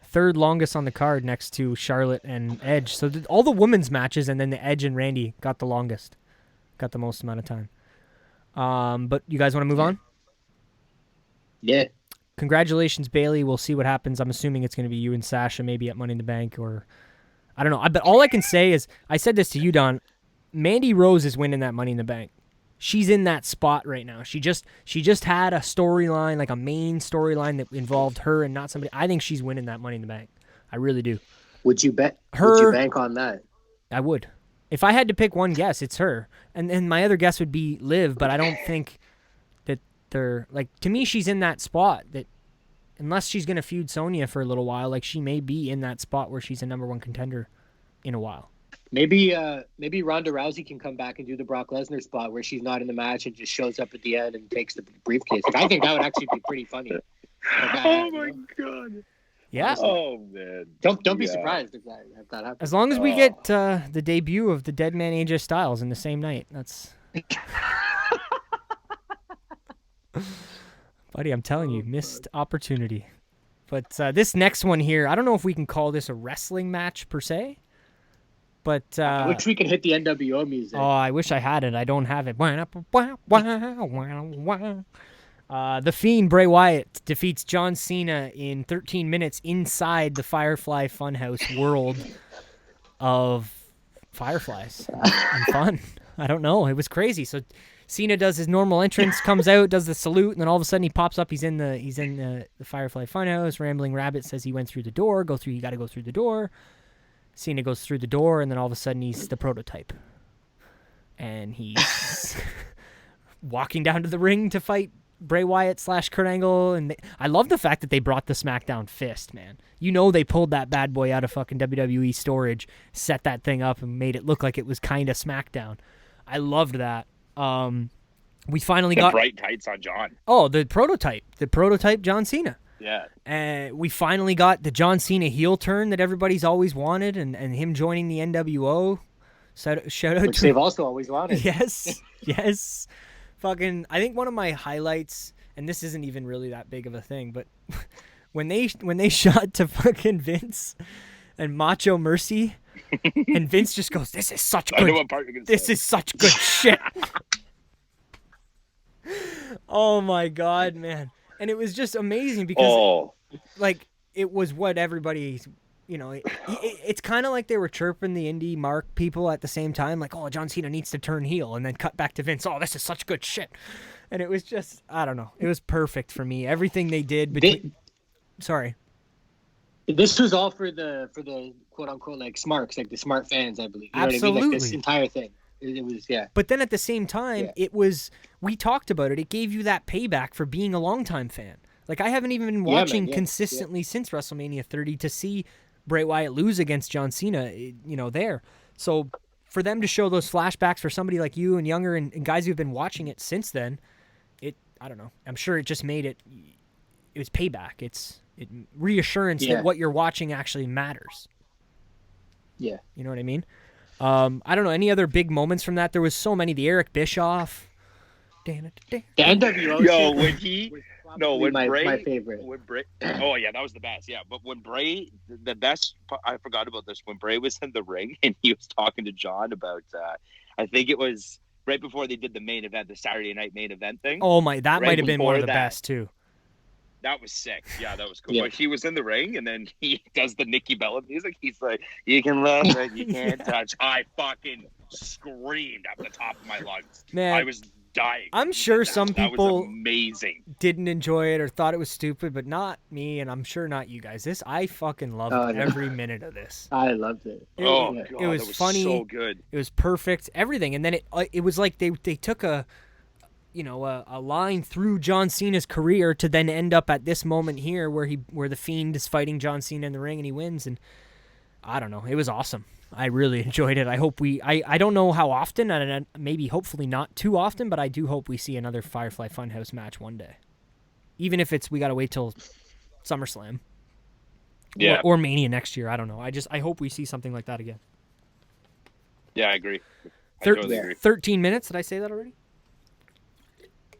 Third longest on the card next to Charlotte and Edge. So all the women's matches, and then the Edge and Randy got the longest. Got the most amount of time. But you guys want to move on? Yeah. Congratulations, Bailey. We'll see what happens. I'm assuming it's going to be you and Sasha maybe at Money in the Bank, or I don't know. But all I can say is, I said this to you, Don, Mandy Rose is winning that Money in the Bank. She's in that spot right now. She just had a storyline, like a main storyline that involved her and not somebody. I think she's winning that Money in the Bank. I really do. Would you bet? Would you bank on that? I would. If I had to pick one guess, it's her. And then my other guess would be Liv, but I don't think that they're like, to me, she's in that spot that unless she's going to feud Sonya for a little while, like she may be in that spot where she's a number one contender in a while. Maybe Ronda Rousey can come back and do the Brock Lesnar spot where she's not in the match and just shows up at the end and takes the briefcase. Like, I think that would actually be pretty funny. Oh my god! Yeah. Oh man! Don't be surprised if that happens. As long as we get the debut of the Dead Man AJ Styles in the same night, that's. Buddy, I'm telling you, missed opportunity. But this next one here, I don't know if we can call this a wrestling match per se. But I wish we could hit the NWO music. Oh, I wish I had it. I don't have it. The Fiend, Bray Wyatt, defeats John Cena in 13 minutes inside the Firefly Funhouse world of Fireflies and fun. I don't know. It was crazy. So Cena does his normal entrance, comes out, does the salute, and then all of a sudden he pops up. He's in the Firefly Funhouse. Rambling Rabbit says he went through the door. You got to go through the door. Cena goes through the door, and then all of a sudden he's the prototype. And he's walking down to the ring to fight Bray Wyatt / Kurt Angle. And I love the fact that they brought the SmackDown fist, man. You know they pulled that bad boy out of fucking WWE storage, set that thing up, and made it look like it was kind of SmackDown. I loved that. We finally got... bright tights on John. Oh, the prototype John Cena. Yeah. We finally got the John Cena heel turn that everybody's always wanted, and him joining the NWO. Shout out Which they've also always wanted. Yes. Fucking, I think one of my highlights, and this isn't even really that big of a thing, but when they shot to fucking Vince and Macho Mercy, and Vince just goes, "This is such good. I know what part you're gonna say. Is such good shit." Oh my god, man. And it was just amazing because, like, it was what everybody, it's kind of like they were chirping the indie mark people at the same time, like, oh, John Cena needs to turn heel, and then cut back to Vince, oh, this is such good shit. And it was just, I don't know, it was perfect for me. Everything they did between... Sorry. This was all for the quote unquote like smarks, like the smart fans, I believe. You know Absolutely. what I mean? Like this entire thing. It was, yeah. But then at the same time, it was, we talked about it. It gave you that payback for being a longtime fan. Like, I haven't even been watching consistently since WrestleMania 30 to see Bray Wyatt lose against John Cena, there. So for them to show those flashbacks for somebody like you and Younger and guys who've been watching it since then, I don't know. I'm sure it just made it was payback. It's reassurance that what you're watching actually matters. Yeah. You know what I mean? I don't know, any other big moments from that? There was so many. The Eric Bischoff. The NWO. Yo, when he... No, when Bray... My favorite. When Bray... Oh, yeah, that was the best, yeah. But when Bray... The best... I forgot about this. When Bray was in the ring and he was talking to John about... I think it was right before they did the main event, the Saturday night main event thing. Oh, my... That might have been one of the best, too. That was sick. Yeah, that was cool. Yeah. But he was in the ring, and then he does the Nikki Bella music. He's like, "You can love it, you can't touch." I fucking screamed at the top of my lungs. Man, I was dying. I'm sure some people was amazing. Didn't enjoy it or thought it was stupid, but not me, and I'm sure not you guys. I fucking loved every minute of this. I loved it. It was funny. So good. It was perfect. Everything, and then it was like they took a a line through John Cena's career to then end up at this moment here where the Fiend is fighting John Cena in the ring and he wins. And I don't know. It was awesome. I really enjoyed it. I hope I don't know how often, and maybe hopefully not too often, but I do hope we see another Firefly Funhouse match one day. Even if we got to wait till SummerSlam. Yeah. Or Mania next year. I don't know. I hope we see something like that again. Yeah, I agree. I totally agree. 13 minutes. Did I say that already?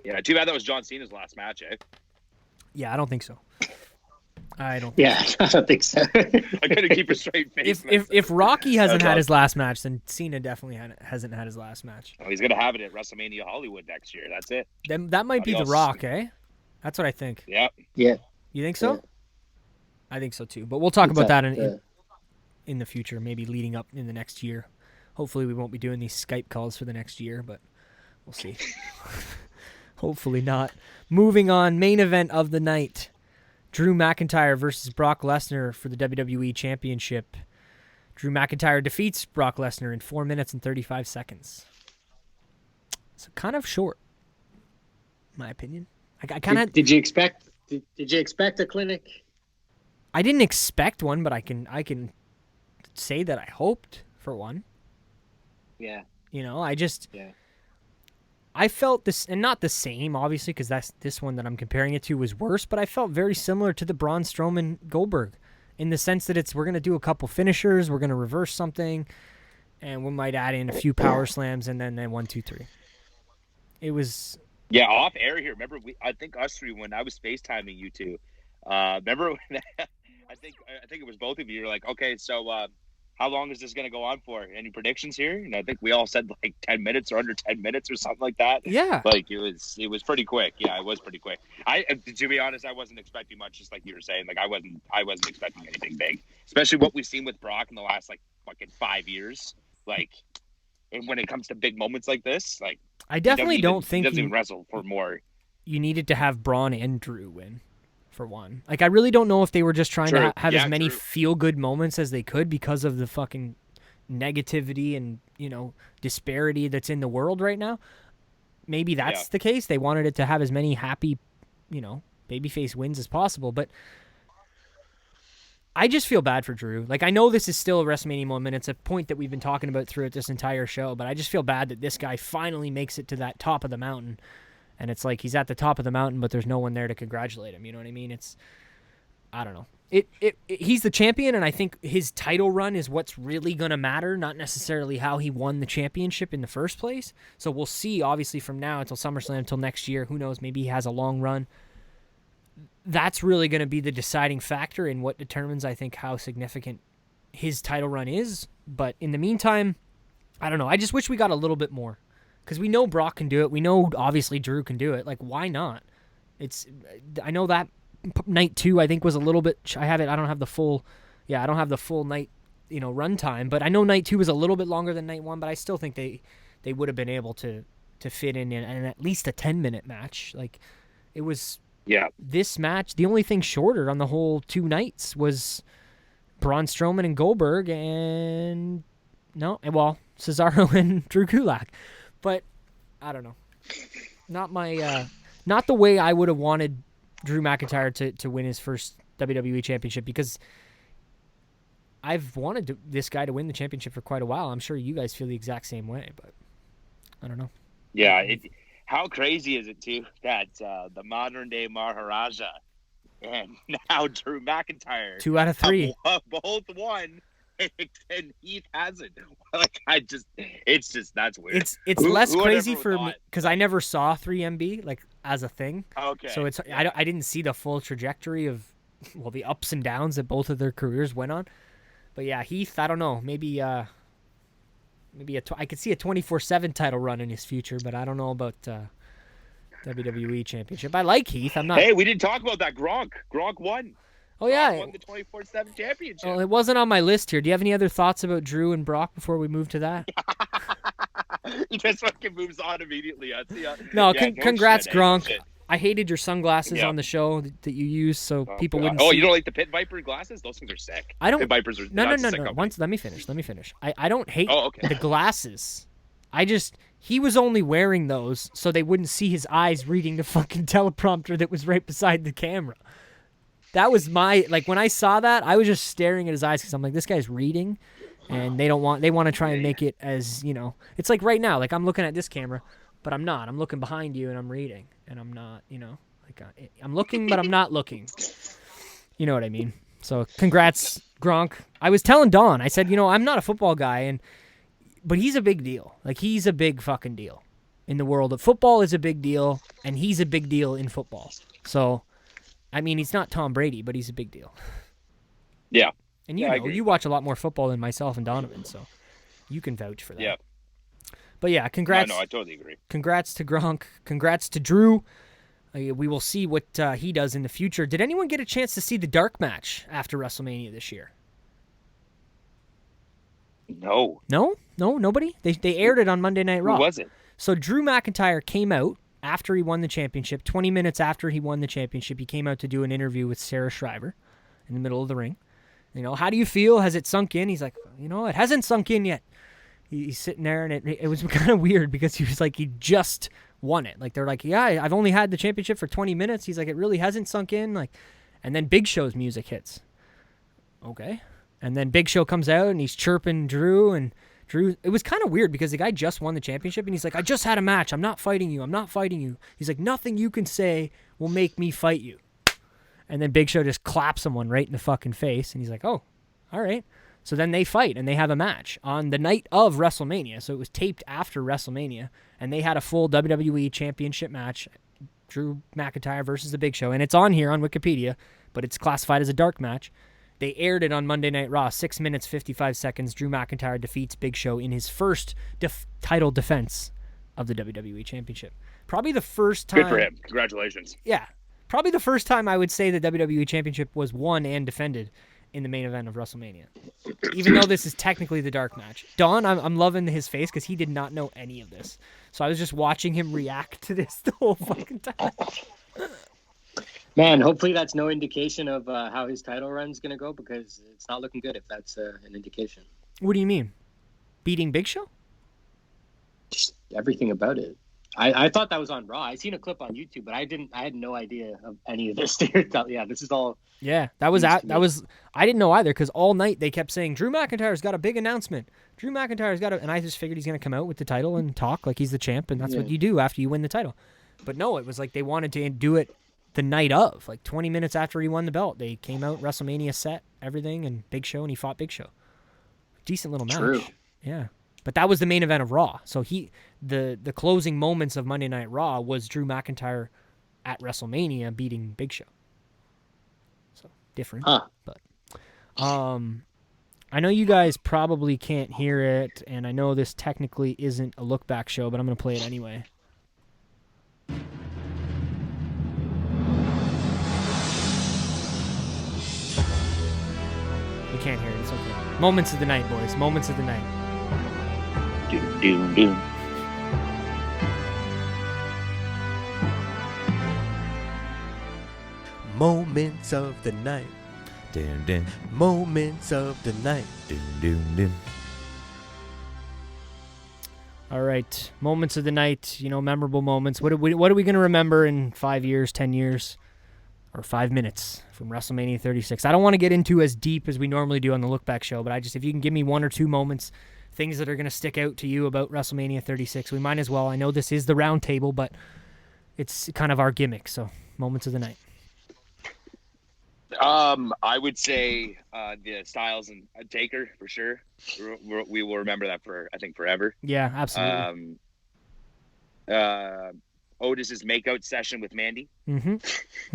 Yeah, too bad that was John Cena's last match, eh? Yeah, I don't think so. I don't. Yeah, I don't think so. I couldn't keep a straight face. If Rocky hasn't had his last match, then Cena definitely hasn't had his last match. Oh, he's gonna have it at WrestleMania Hollywood next year. That's it. Then that might be The Rock, eh? That's what I think. Yeah. Yeah. You think so? Yeah. I think so too. But we'll talk about that in the future, maybe leading up in the next year. Hopefully we won't be doing these Skype calls for the next year, but we'll see. Hopefully not. Moving on, main event of the night. Drew McIntyre versus Brock Lesnar for the WWE Championship. Drew McIntyre defeats Brock Lesnar in 4 minutes and 35 seconds. So kind of short, in my opinion. I kind of Did you expect a clinic? I didn't expect one, but I can say that I hoped for one. Yeah. I felt this, and not the same, obviously, because this one that I'm comparing it to was worse, but I felt very similar to the Braun Strowman Goldberg in the sense that we're going to do a couple finishers, we're going to reverse something, and we might add in a few power slams, and then 1, 2, 3. It was... Yeah, off air here. Remember, I think us three, when I was FaceTiming you two, remember when I think it was both of you. You're like, okay, so how long is this going to go on for? Any predictions here? And I think we all said like 10 minutes or under 10 minutes or something like that. Yeah. Like it was pretty quick. Yeah, it was pretty quick. To be honest, I wasn't expecting much, just like you were saying. Like I wasn't expecting anything big, especially what we've seen with Brock in the last like fucking 5 years. Like, and when it comes to big moments like this, like I definitely don't think he doesn't even wrestle for more. You needed to have Braun and Drew win. For one, like I really don't know if they were just trying to have as many feel-good moments as they could because of the fucking negativity and disparity that's in the world right now. Maybe that's the case. They wanted it to have as many happy, babyface wins as possible. But I just feel bad for Drew. Like I know this is still a WrestleMania moment. It's a point that we've been talking about throughout this entire show. But I just feel bad that this guy finally makes it to that top of the mountain. And it's like he's at the top of the mountain, but there's no one there to congratulate him. You know what I mean? I don't know. He's the champion, and I think his title run is what's really going to matter, not necessarily how he won the championship in the first place. So we'll see, obviously, from now until SummerSlam, until next year. Who knows? Maybe he has a long run. That's really going to be the deciding factor in what determines, I think, how significant his title run is. But in the meantime, I don't know. I just wish we got a little bit more. Because we know Brock can do it. We know, obviously, Drew can do it. Like, why not? I know that night 2, I think, was a little bit... I don't have the full night, run time. But I know night 2 was a little bit longer than night 1. But I still think they would have been able to fit in at least a 10-minute match. Like, it was... Yeah. This match, the only thing shorter on the whole 2 nights was Braun Strowman and Goldberg and... Cesaro and Drew Gulak. But I don't know. Not the way I would have wanted Drew McIntyre to win his first WWE championship, because I've wanted this guy to win the championship for quite a while. I'm sure you guys feel the exact same way, but I don't know. Yeah, how crazy is it too that the modern day Maharaja and now Drew McIntyre 2 out of 3 both won. And Heath hasn't. Like that's weird. It's less crazy for me because I never saw 3MB like as a thing. Okay. So I didn't see the full trajectory of the ups and downs that both of their careers went on. But yeah, Heath, I don't know, maybe I could see a 24/7 title run in his future, but I don't know about WWE championship. I like Heath. I'm not. Hey, we didn't talk about that. Gronk won. Oh, yeah. Won the 24/7 championship. Well, it wasn't on my list here. Do you have any other thoughts about Drew and Brock before we move to that? He just fucking moves on immediately. No, congrats, Gronk. I hated your sunglasses on the show that you used, so people wouldn't see. You don't like the Pit Viper glasses? Those things are sick. I don't. Pit Vipers are no. Let me finish. I don't hate the glasses. he was only wearing those so they wouldn't see his eyes reading the fucking teleprompter that was right beside the camera. That was my, like, when I saw that, I was just staring at his eyes because I'm like, this guy's reading, and they want to try and make it as, you know, it's like right now, like I'm looking at this camera, but I'm not. I'm looking behind you and I'm reading, and I'm not, you know, like I'm looking, but I'm not looking. You know what I mean? So congrats, Gronk. I was telling Don, I said, you know, I'm not a football guy, but he's a big deal. Like, he's a big fucking deal in the world of football. Is a big deal, and he's a big deal in football. So, I mean, he's not Tom Brady, but he's a big deal. Yeah. And you know, you watch a lot more football than myself and Donovan, so you can vouch for that. Yeah. But yeah, congrats. No, I totally agree. Congrats to Gronk. Congrats to Drew. We will see what he does in the future. Did anyone get a chance to see the dark match after WrestleMania this year? No. No, nobody. They aired it on Monday Night Raw. Who was it? So Drew McIntyre came out after he won the championship. 20 minutes after he won the championship, he came out to do an interview with Sarah Shriver in the middle of the ring. You know, how do you feel? Has it sunk in? He's like, you know, it hasn't sunk in yet. He's sitting there, and it was kind of weird because he was like, he just won it. Like, they're like, yeah, I've only had the championship for 20 minutes. He's like, it really hasn't sunk in. Like, and then Big Show's music hits. Okay. And then Big Show comes out, and he's chirping Drew, and Drew, it was kind of weird because the guy just won the championship, and he's like, I just had a match. I'm not fighting you. I'm not fighting you. He's like, nothing you can say will make me fight you. And then Big Show just claps someone right in the fucking face, and he's like, oh, all right. So then they fight, and they have a match on the night of WrestleMania. So it was taped after WrestleMania, and they had a full WWE Championship match, Drew McIntyre versus the Big Show. And it's on here on Wikipedia, but it's classified as a dark match. They aired it on Monday Night Raw, 6 minutes, 55 seconds. Drew McIntyre defeats Big Show in his first title defense of the WWE Championship. Probably the first time. Good for him. Congratulations. Yeah. Probably the first time I would say the WWE Championship was won and defended in the main event of WrestleMania. Even though this is technically the dark match. Don, I'm loving his face because he did not know any of this. So I was just watching him react to this the whole fucking time. Man, hopefully that's no indication of how his title run's going to go, because it's not looking good if that's an indication. What do you mean? Beating Big Show? Just everything about it. I thought that was on Raw. I seen a clip on YouTube, but I had no idea of any of this. Yeah, this is all. Yeah, I didn't know either, because all night they kept saying, Drew McIntyre's got a big announcement. Drew McIntyre's got and I just figured he's going to come out with the title and talk like he's the champ, and that's what you do after you win the title. But no, it was like they wanted to do it the night of, like 20 minutes after he won the belt. They came out, WrestleMania set, everything, and Big Show, and he fought Big Show. Decent little match. True. Yeah. But that was the main event of Raw. So the closing moments of Monday Night Raw was Drew McIntyre at WrestleMania beating Big Show. So different. But I know you guys probably can't hear it, and I know this technically isn't a look back show, but I'm going to play it anyway. We can't hear it. It's okay. Moments of the night, boys. Moments of the night. Doom, doom, doom. Moments of the night. Dun, dun. Moments of the night. Dun, dun, dun. All right. Moments of the night, memorable moments. What are we going to remember in 5 years, 10 years, or 5 minutes from WrestleMania 36? I don't want to get into as deep as we normally do on the Look Back show, but if you can give me 1 or 2 moments, things that are going to stick out to you about WrestleMania 36, we might as well. I know this is the round table, but it's kind of our gimmick, so moments of the night. I would say the Styles and Taker for sure. We will remember that for, I think, forever. Yeah, absolutely. Otis's makeout session with Mandy. Mm-hmm.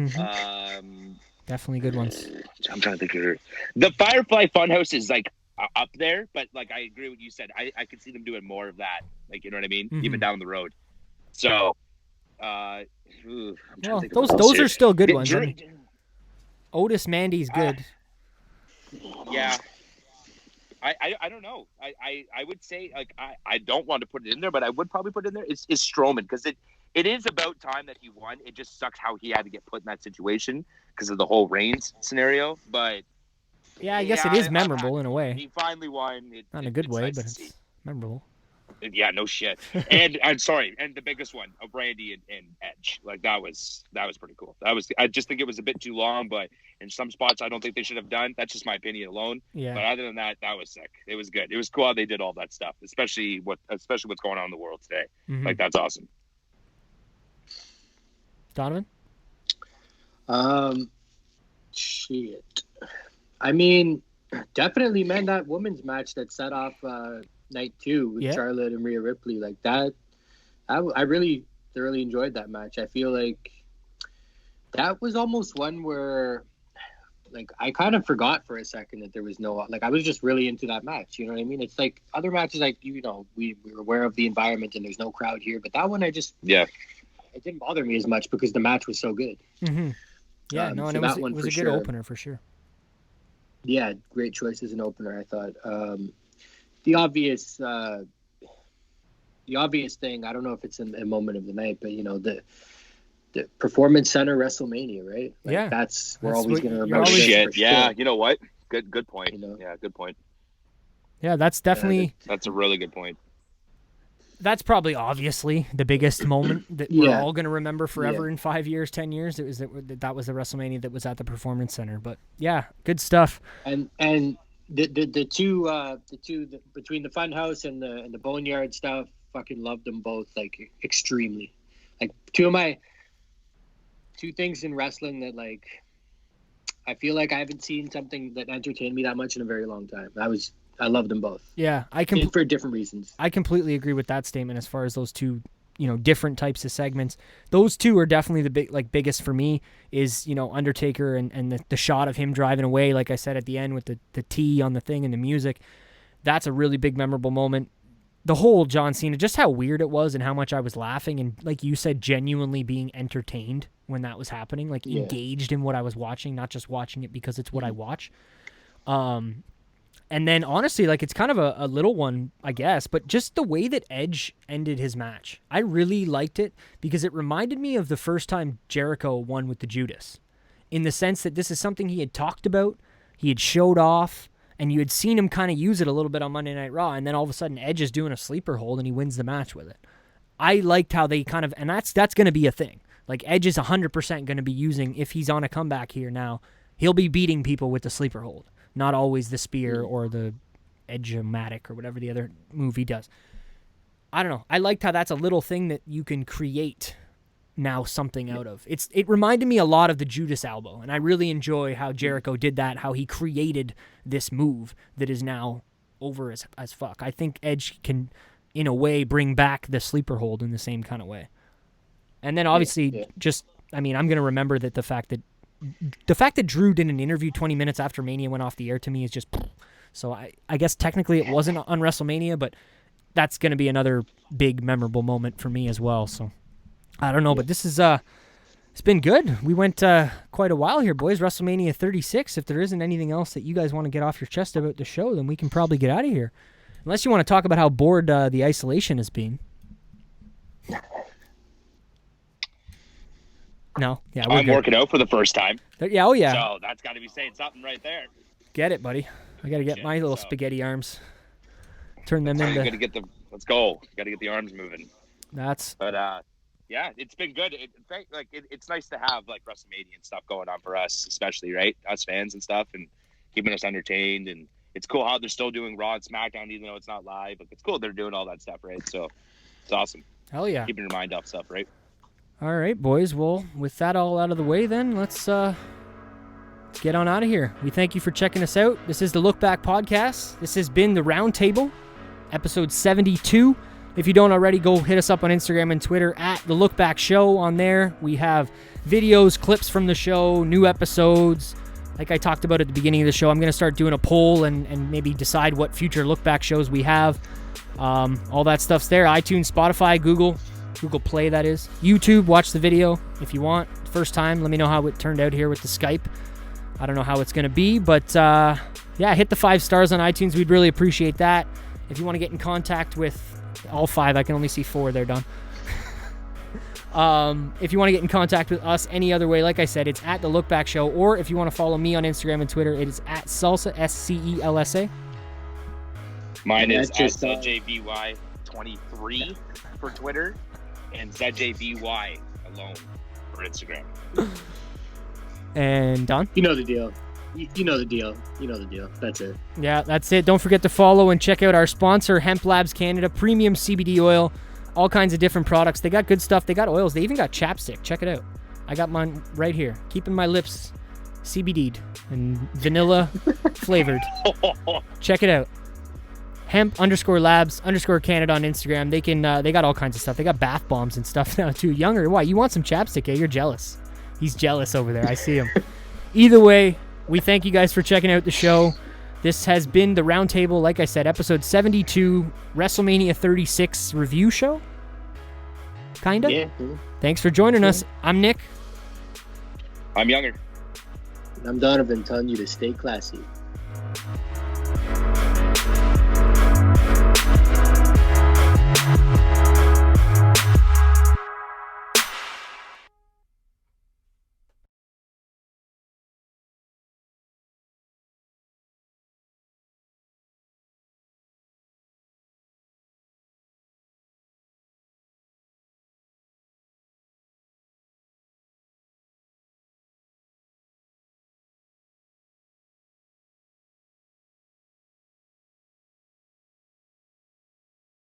Mm-hmm. Definitely good ones. I'm trying to think of the Firefly Funhouse is like up there, but like I agree with what you said. I could see them doing more of that. Like, you know what I mean? Mm-hmm. Even down the road. So, those are still good ones. Otis Mandy's good. Yeah. I don't know. I would say, like, I don't want to put it in there, but I would probably put it in there. Is Strowman, because it is about time that he won. It just sucks how he had to get put in that situation because of the whole Reigns scenario. But yeah, I guess it is memorable in a way. He finally won. Not in a good way, but it's memorable. Yeah, no shit. And I'm sorry, and the biggest one of Randy and Edge, like that was pretty cool. I just think it was a bit too long, but in some spots I don't think they should have done. That's just my opinion alone. Yeah. But other than that, that was sick. It was good. It was cool how they did all that stuff, especially what's going on in the world today. Mm-hmm. Like that's awesome. Donovan? Shit. I mean, definitely, man, that women's match that set off night 2 with Charlotte and Rhea Ripley, like that. I really thoroughly enjoyed that match. I feel like that was almost one where, like, I kind of forgot for a second that there was no, like, I was just really into that match. You know what I mean? It's like other matches, like, we were aware of the environment and there's no crowd here, but that one it didn't bother me as much because the match was so good. Mm-hmm. Yeah, and it was a good opener for sure. Yeah, great choice as an opener, I thought. The obvious thing, I don't know if it's a moment of the night, but the Performance Center WrestleMania, right? Like, we're always going to remember. Shit, yeah. Sure. You know what? Good point. Yeah, good point. Yeah, that's definitely. That's a really good point. That's probably obviously the biggest moment that we're all going to remember forever in 5 years, 10 years. It was that was the WrestleMania that was at the Performance Center. But yeah, good stuff. And the two between the Funhouse and the Boneyard stuff, fucking loved them both like extremely. Like two things in wrestling that, like, I feel like I haven't seen something that entertained me that much in a very long time. I love them both. Yeah, for different reasons. I completely agree with that statement as far as those two, different types of segments. Those two are definitely the biggest for me. Is Undertaker and the shot of him driving away, like I said at the end with the T on the thing and the music. That's a really big memorable moment. The whole John Cena, just how weird it was and how much I was laughing and, like you said, genuinely being entertained when that was happening, like engaged in what I was watching, not just watching it because it's what I watch. And then, honestly, like, it's kind of a little one, I guess, but just the way that Edge ended his match. I really liked it because it reminded me of the first time Jericho won with the Judas, in the sense that this is something he had talked about, he had showed off, and you had seen him kind of use it a little bit on Monday Night Raw, and then all of a sudden Edge is doing a sleeper hold and he wins the match with it. I liked how they kind of, and that's going to be a thing. Like, Edge is 100% going to be using, if he's on a comeback here now, he'll be beating people with the sleeper hold. Not always the spear or the Edge-o-matic or whatever the other move he does. I don't know. I liked how that's a little thing that you can create now something out of. It reminded me a lot of the Judas elbow, and I really enjoy how Jericho did that, how he created this move that is now over as fuck. I think Edge can, in a way, bring back the sleeper hold in the same kind of way. And then obviously I'm going to remember that the fact that Drew did an interview 20 minutes after Mania went off the air to me is just... So I guess technically it wasn't on WrestleMania, but that's going to be another big memorable moment for me as well. So I don't know, but this is it's been good. We went quite a while here, boys. WrestleMania 36. If there isn't anything else that you guys want to get off your chest about the show, then we can probably get out of here. Unless you want to talk about how bored the isolation has been. No, yeah, I'm working out for the first time. Yeah, oh yeah. So that's got to be saying something right there. Get it, buddy. I got to get my little spaghetti arms. Turn them into... Let's go. Got to get the arms moving. But yeah, it's been good. It's nice to have like WrestleMania and stuff going on for us, especially, right? Us fans and stuff, and keeping us entertained. And it's cool how they're still doing Raw and SmackDown, even though it's not live. But it's cool they're doing all that stuff, right? So it's awesome. Hell yeah. Keeping your mind off stuff, right? All right, boys. Well, with that all out of the way, then let's get on out of here. We thank you for checking us out. This is the LookBack Podcast. This has been the Roundtable, episode 72. If you don't already, go hit us up on Instagram and Twitter at the LookBack Show. On there, we have videos, clips from the show, new episodes. Like I talked about at the beginning of the show, I'm going to start doing a poll and maybe decide what future LookBack shows we have. All that stuff's there. iTunes, Spotify, Google Play, that is. YouTube, watch the video if you want. First time, let me know how it turned out here with the Skype. I don't know how it's going to be, but yeah, hit the 5 stars on iTunes. We'd really appreciate that. If you want to get in contact with all 5, I can only see 4 there, Don. If you want to get in contact with us any other way, like I said, it's at the LookBack Show, or if you want to follow me on Instagram and Twitter, it is at Salsa, SCELSA. Mine is at JBY20 ZJ23 for Twitter, and ZJBY alone for Instagram. And Don? You know the deal. You know the deal. You know the deal. That's it. Yeah, that's it. Don't forget to follow and check out our sponsor, Hemp Labs Canada, premium CBD oil, all kinds of different products. They got good stuff. They got oils. They even got chapstick. Check it out. I got mine right here. Keeping my lips CBD'd and vanilla flavored. Check it out. Hemp_labs_Canada on Instagram. They got all kinds of stuff. They got bath bombs and stuff now too. Younger, why? You want some chapstick, eh? You're jealous. He's jealous over there. I see him. Either way, we thank you guys for checking out the show. This has been the Roundtable, like I said, episode 72, WrestleMania 36 review show. Kinda? Yeah. Thanks for joining us. I'm Nick. I'm Younger. I'm Donovan, telling you to stay classy.